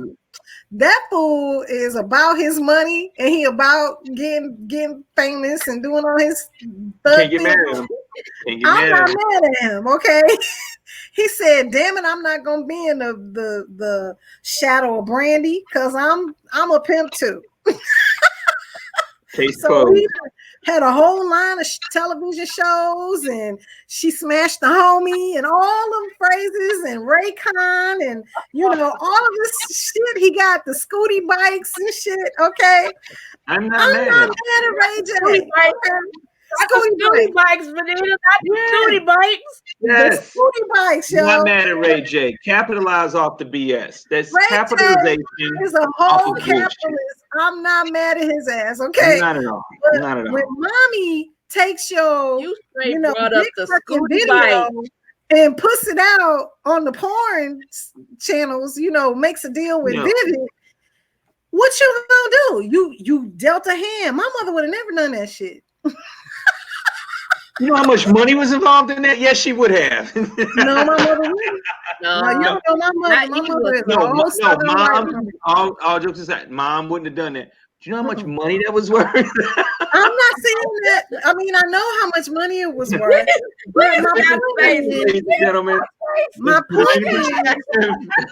fool is about his money and he about getting famous and doing all his Can't get mad at him. I'm not mad at him, okay? He said, damn it, I'm not gonna be in the shadow of Brandy because I'm a pimp too. So he had a whole line of television shows, and she smashed the homie and all them phrases and Raycon and all of this shit. He got the scooty bikes and shit. Okay, I'm not mad at Ray J. Scooty bikes, Vanita, not scooty bikes. Yes, the scooty bikes, yo. Not mad at Ray J. Capitalize off the BS. That's Ray capitalization. Is a whole capitalist. I'm not mad at his ass. Okay, not at all. Not at all. When mommy takes your brought up the scooty video and puts it out on the porn channels, makes a deal with Vivid. What you gonna do? You dealt a hand. My mother would have never done that shit. You know how much money was involved in that? Yes, she would have. No, my mother wouldn't. No, you don't know my mother. My mother is mom. All jokes aside, mom wouldn't have done that. Do you know how much money that was worth? I'm not saying that. I mean, I know how much money it was worth. But ladies and gentlemen, my point is,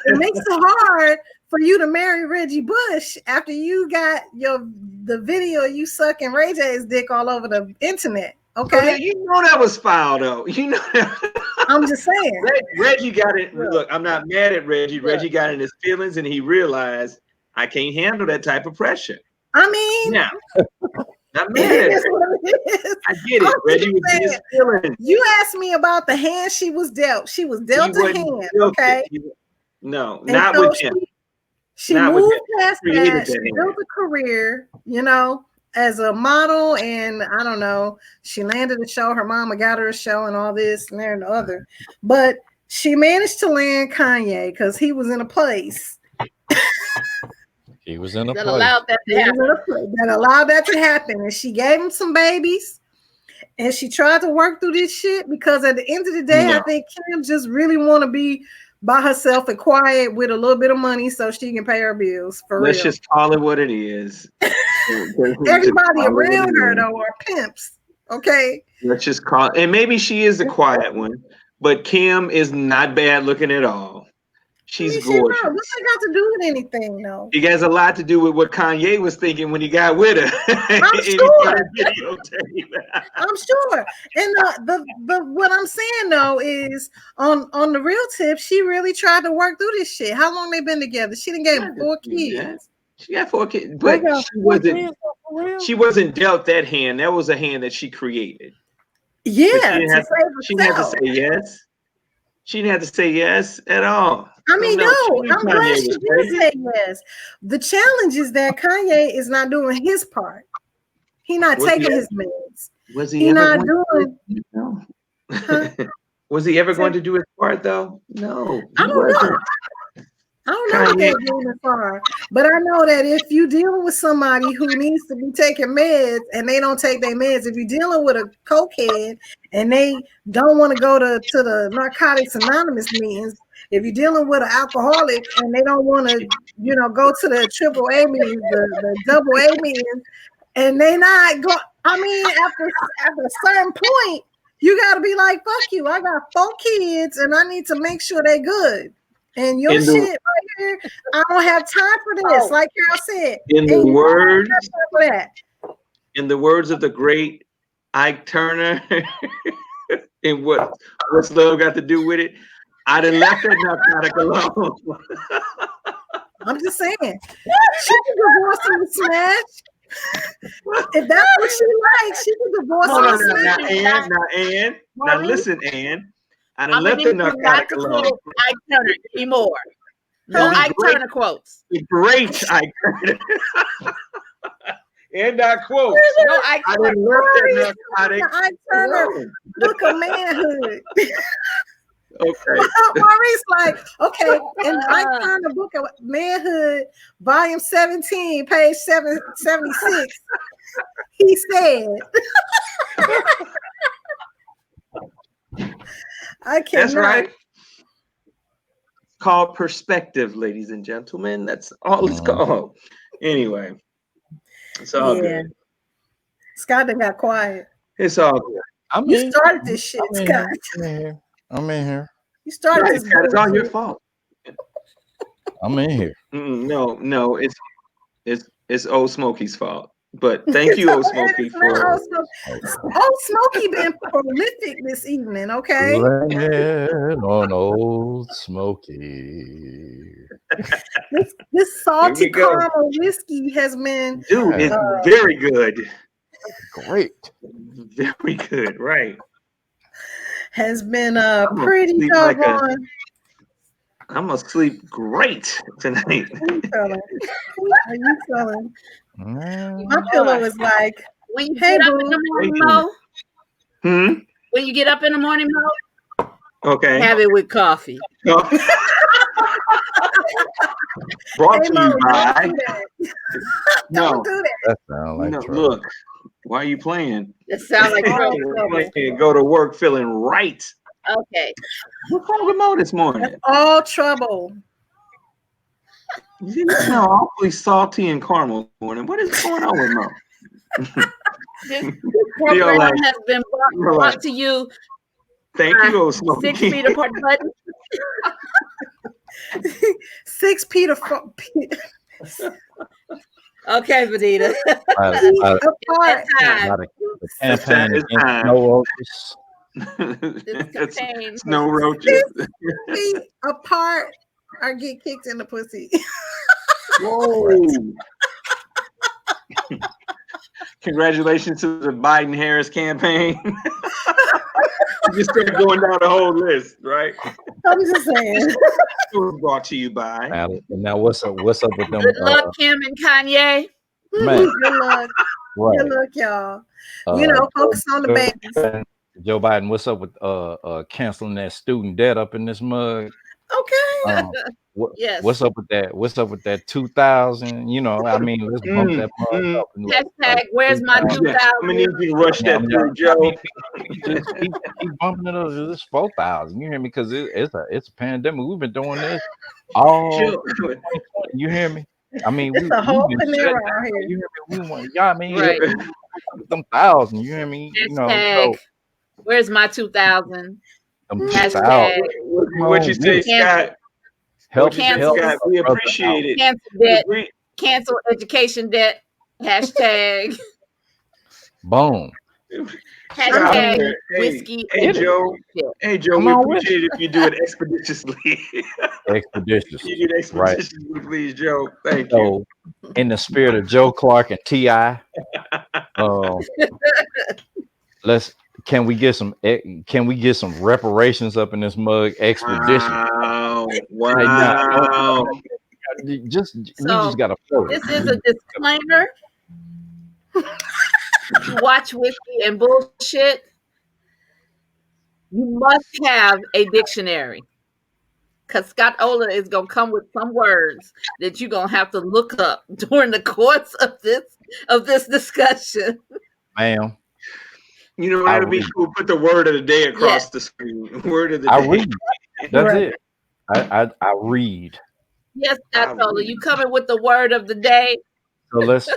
it makes it hard for you to marry Reggie Bush after you got the video of you sucking Ray J's dick all over the internet. Okay, you know that was foul, though. You know that. I'm just saying. Reggie got it. Look, I'm not mad at Reggie. Reggie got in his feelings, and he realized I can't handle that type of pressure. I mean, yeah. Not mad at it. I get it. Reggie was in his feelings. You asked me about the hand she was dealt. She was dealt a hand. Okay. No, not so with him. She moved past that. She built a career, as a model, and I don't know. She landed a show. Her mama got her a show, and all this and there and the other. But she managed to land Kanye because he was in a place. He was in a that place. Allowed that to happen. That allowed that to happen. And she gave him some babies. And she tried to work through this shit because at the end of the day, I think Kim just really want to be by herself and quiet with a little bit of money so she can pay her bills. Let's just call it what it is. Everybody around her, though, are pimps. Okay. Let's just call it. And maybe she is the quiet one, but Kim is not bad looking at all. She's gorgeous. What's that got to do with anything, though? It has a lot to do with what Kanye was thinking when he got with her. I'm sure. I'm sure. And the what I'm saying though is on the real tip, she really tried to work through this shit. How long they been together? She done gave him 4 kids. Yeah. She got 4 kids, but she wasn't dealt that hand. That was a hand that she created. Yeah, she didn't have to say yes. She didn't have to say yes at all. I mean, I'm glad she did say yes. The challenge is that Kanye is not doing his part. He's not taking his meds. Was he not doing? No. Was he ever going to do his part though? No. I don't know. I don't know if they're doing it far, but I know that if you're dealing with somebody who needs to be taking meds and they don't take their meds, if you're dealing with a cokehead and they don't want to go to the Narcotics Anonymous meetings, if you're dealing with an alcoholic and they don't want to, go to the AAA meetings, the AA meetings, and they not go, I mean, after a certain point, you got to be like, fuck you. I got 4 kids and I need to make sure they're good. And your shit right here, I don't have time for this. Like y'all said, in the words of the great Ike Turner, and what's love got to do with it? I'd have left that narcotic alone. I'm just saying, she can divorce him and smash. If that's what she likes, she can divorce him and smash. Now listen, Ann. I left the narcotic alone. Ike Turner anymore. No Ike Turner quotes. The great Ike Turner. And I quote. No Ike Turner. Ike Turner book of manhood. Okay. Maurice like, okay, and Ike Turner book of manhood, volume 17, page 776. He said. I can't. That's right. It's called perspective, ladies and gentlemen. That's all it's called. Anyway, it's all good. Scott done got quiet. It's all good. You started this shit, Scott. I'm in here. You started this. It's all your fault. I'm in here. No, it's Old Smokey's fault. But thank you, Old Smokey, for Old Smokey been prolific this evening, okay? Land on Old Smokey. This salty caramel whiskey has been it's very good. Great. Very good, right. Has been pretty doggone. I'm gonna sleep great tonight. How you feeling? My pillow is like, when you get up in the morning, Mo. When you get up in the morning, Mo. Okay. Have it with coffee. Brought to you by. Don't do that. That sounds like trouble. Look, Why are you playing? It sounds like trouble. Go to work feeling right. Okay. What's wrong with Mo this morning? That's all trouble. You didn't smell awfully salty and caramel this morning. What is going on with Mo? This program has been brought to you. Thank you, old Smokey. 6 feet apart button. 6 feet apart. Okay, Vanita. Apart. It's snow roaches. 6 feet apart or get kicked in the pussy. Whoa. Congratulations to the Biden-Harris campaign. You just started going down the whole list, right? I'm just saying. It was brought to you by. Now what's up with them? Good luck, Kim and Kanye. Man. Good luck. Right. Good luck, y'all. Focus on the babies. Joe Biden, what's up with canceling that student debt up in this mug? Okay. Yes. What's up with that? What's up with that 2,000? I mean, let's bump that mug up. Hashtag, where's my 2,000? I'm gonna need you to rush that through, Joe. Just keep bumping it up to this 4,000. You hear me? Because it's a pandemic. We've been doing this all. You hear me? I mean, it's a whole Panera out here. You hear me? We want, y'all mean, right. Them 1,000. You hear me? Hashtag, where's my 2,000? Hashtag. What you say, Scott? Help, Scott. We appreciate it. Cancel debt. Cancel education debt. Hashtag. Boom. Hashtag whiskey. Hey, Joe. Hey, Joe. We appreciate it if you do it expeditiously. Expeditiously. You do it expeditiously, please, Joe. Thank you. In the spirit of Joe Clark and T.I., can we get some reparations up in this mug expedition? Wow. We just gotta flow. This is a disclaimer. If you watch whiskey and bullshit, you must have a dictionary. Because Scott Ola is gonna come with some words that you're gonna have to look up during the course of this discussion. Ma'am. You know, that'd be cool. Put the word of the day across the screen. Word of the day. I read. That's it. I read. Yes, Scott Ola, you coming with the word of the day? So let's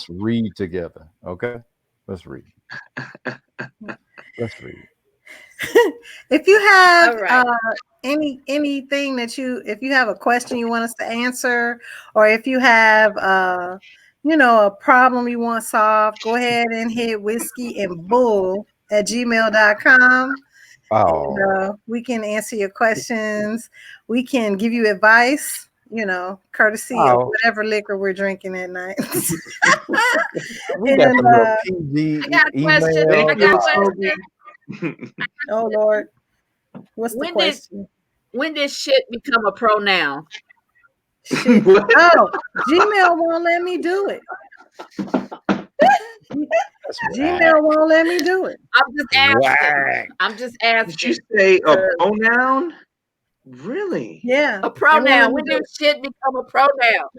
read together. Okay? Let's read. Let's read. If you have anything that if you have a question you want us to answer, or if you have a problem you want solved, go ahead and hit whiskeyandbull@gmail.com. Oh. And, we can answer your questions. We can give you advice, courtesy of whatever liquor we're drinking at night. We got the I got a question. Oh Lord, what's the question? When did shit become a pronoun? Shit. Oh, Gmail won't let me do it. Gmail won't let me do it. I'm just asking. Did you say a pronoun? Really? Yeah. A pronoun. When did shit become a pronoun?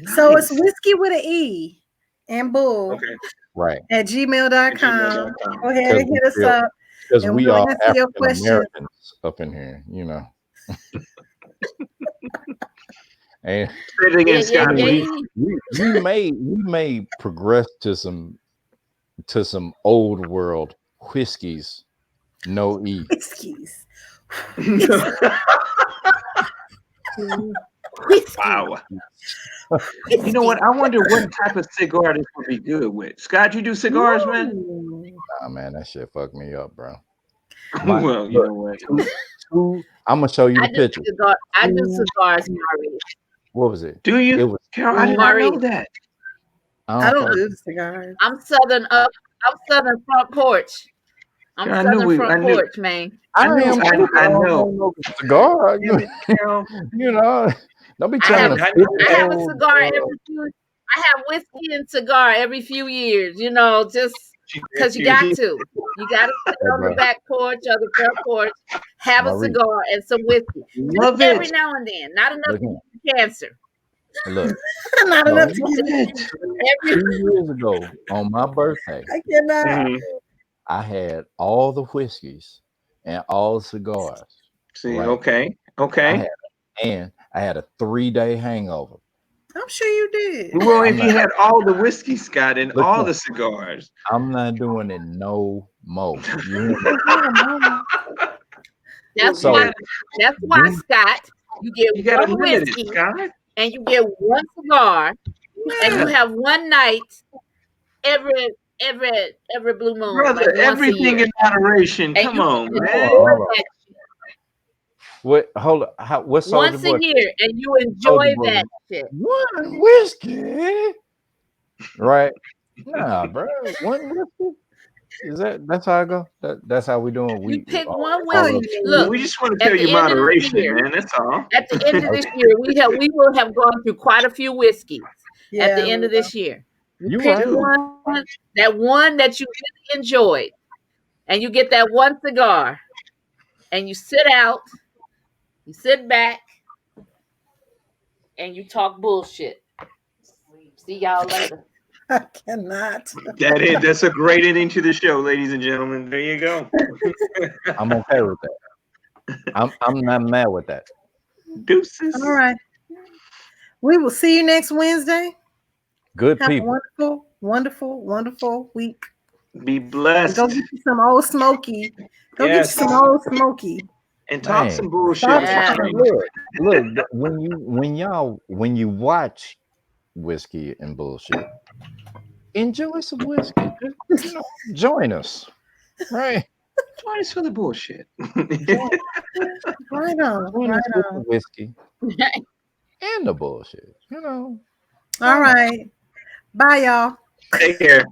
Nice. So it's whiskey with an E and bull. Okay. Right. At gmail.com. Go ahead and hit us up. Because we are African Americans up in here, And we may progress to some old world whiskeys, no E. Whiskeys. Wow. You know what? I wonder what type of cigar this would be good with. Scott, you do cigars, man? Nah, man, that shit fucked me up, bro. Well, you know what? I'm gonna show you the picture. I do cigars, Maurice. What was it? Do you? It was Carol, I did not know that. I don't do cigars. I'm Southern front porch. I'm Southern front porch, man. I know. Cigar, Don't be trying I have a cigar every few. I have whiskey and cigar every few years. Just because you got to. You got to sit on the back porch or the front porch, have a cigar and some whiskey. Love every it. now and then. Not enough to get cancer. Look, Not enough to get What? 2 years ago on my birthday, I cannot. Mhm. I had all the whiskeys and all the cigars. See, Right. okay. Okay. I had a 3-day hangover. I'm sure you did. Well, I'm if you not, had all the whiskey, Scott, and look all here, the cigars. I'm not doing it no more. You hear me? That's So why. That's why, then, Scott. You get You gotta one limit it, whiskey Scott. and you get one cigar, and you Yeah. have one night every blue moon, Brother, like once a everything year, in moderation. and Come you on, can man. hold enjoy on. that What? Hold on. What Soldier once Boy? a year, and you Soldier enjoy Boy. that shit. One whiskey, right? Nah, bro. One whiskey. That's how I go? That's how we doing. You pick one All whiskey. the Look, We just want to at tell you the end of this moderation, year, man. That's all. at the end of this year, we will have gone through quite a few whiskeys. At the end of this year, you pick right. one that you really enjoyed, and you get that one cigar, and you sit out, you sit back, and you talk bullshit. See y'all later. I cannot. That's a great ending to the show, ladies and gentlemen. There you go. I'm okay with that. I'm not mad with that. Deuces. All right. We will see you next Wednesday. Good Have people. a wonderful, wonderful, wonderful week. Be blessed. Go get you some old Smoky. Go get you some old Smoky. And talk Man. some bullshit. Yeah. Look, when you watch whiskey and bullshit, enjoy some whiskey. Just, join us. Right. Join us for the bullshit. Right on. Join Right us with the on. whiskey and the bullshit. All right. Bye, y'all. Take care.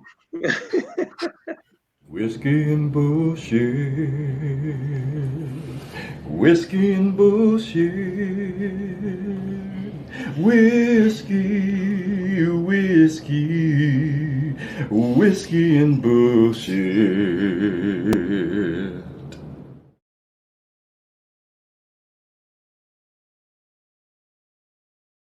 Whiskey and bullshit. Whiskey and bullshit. Whiskey, whiskey, whiskey and bullshit.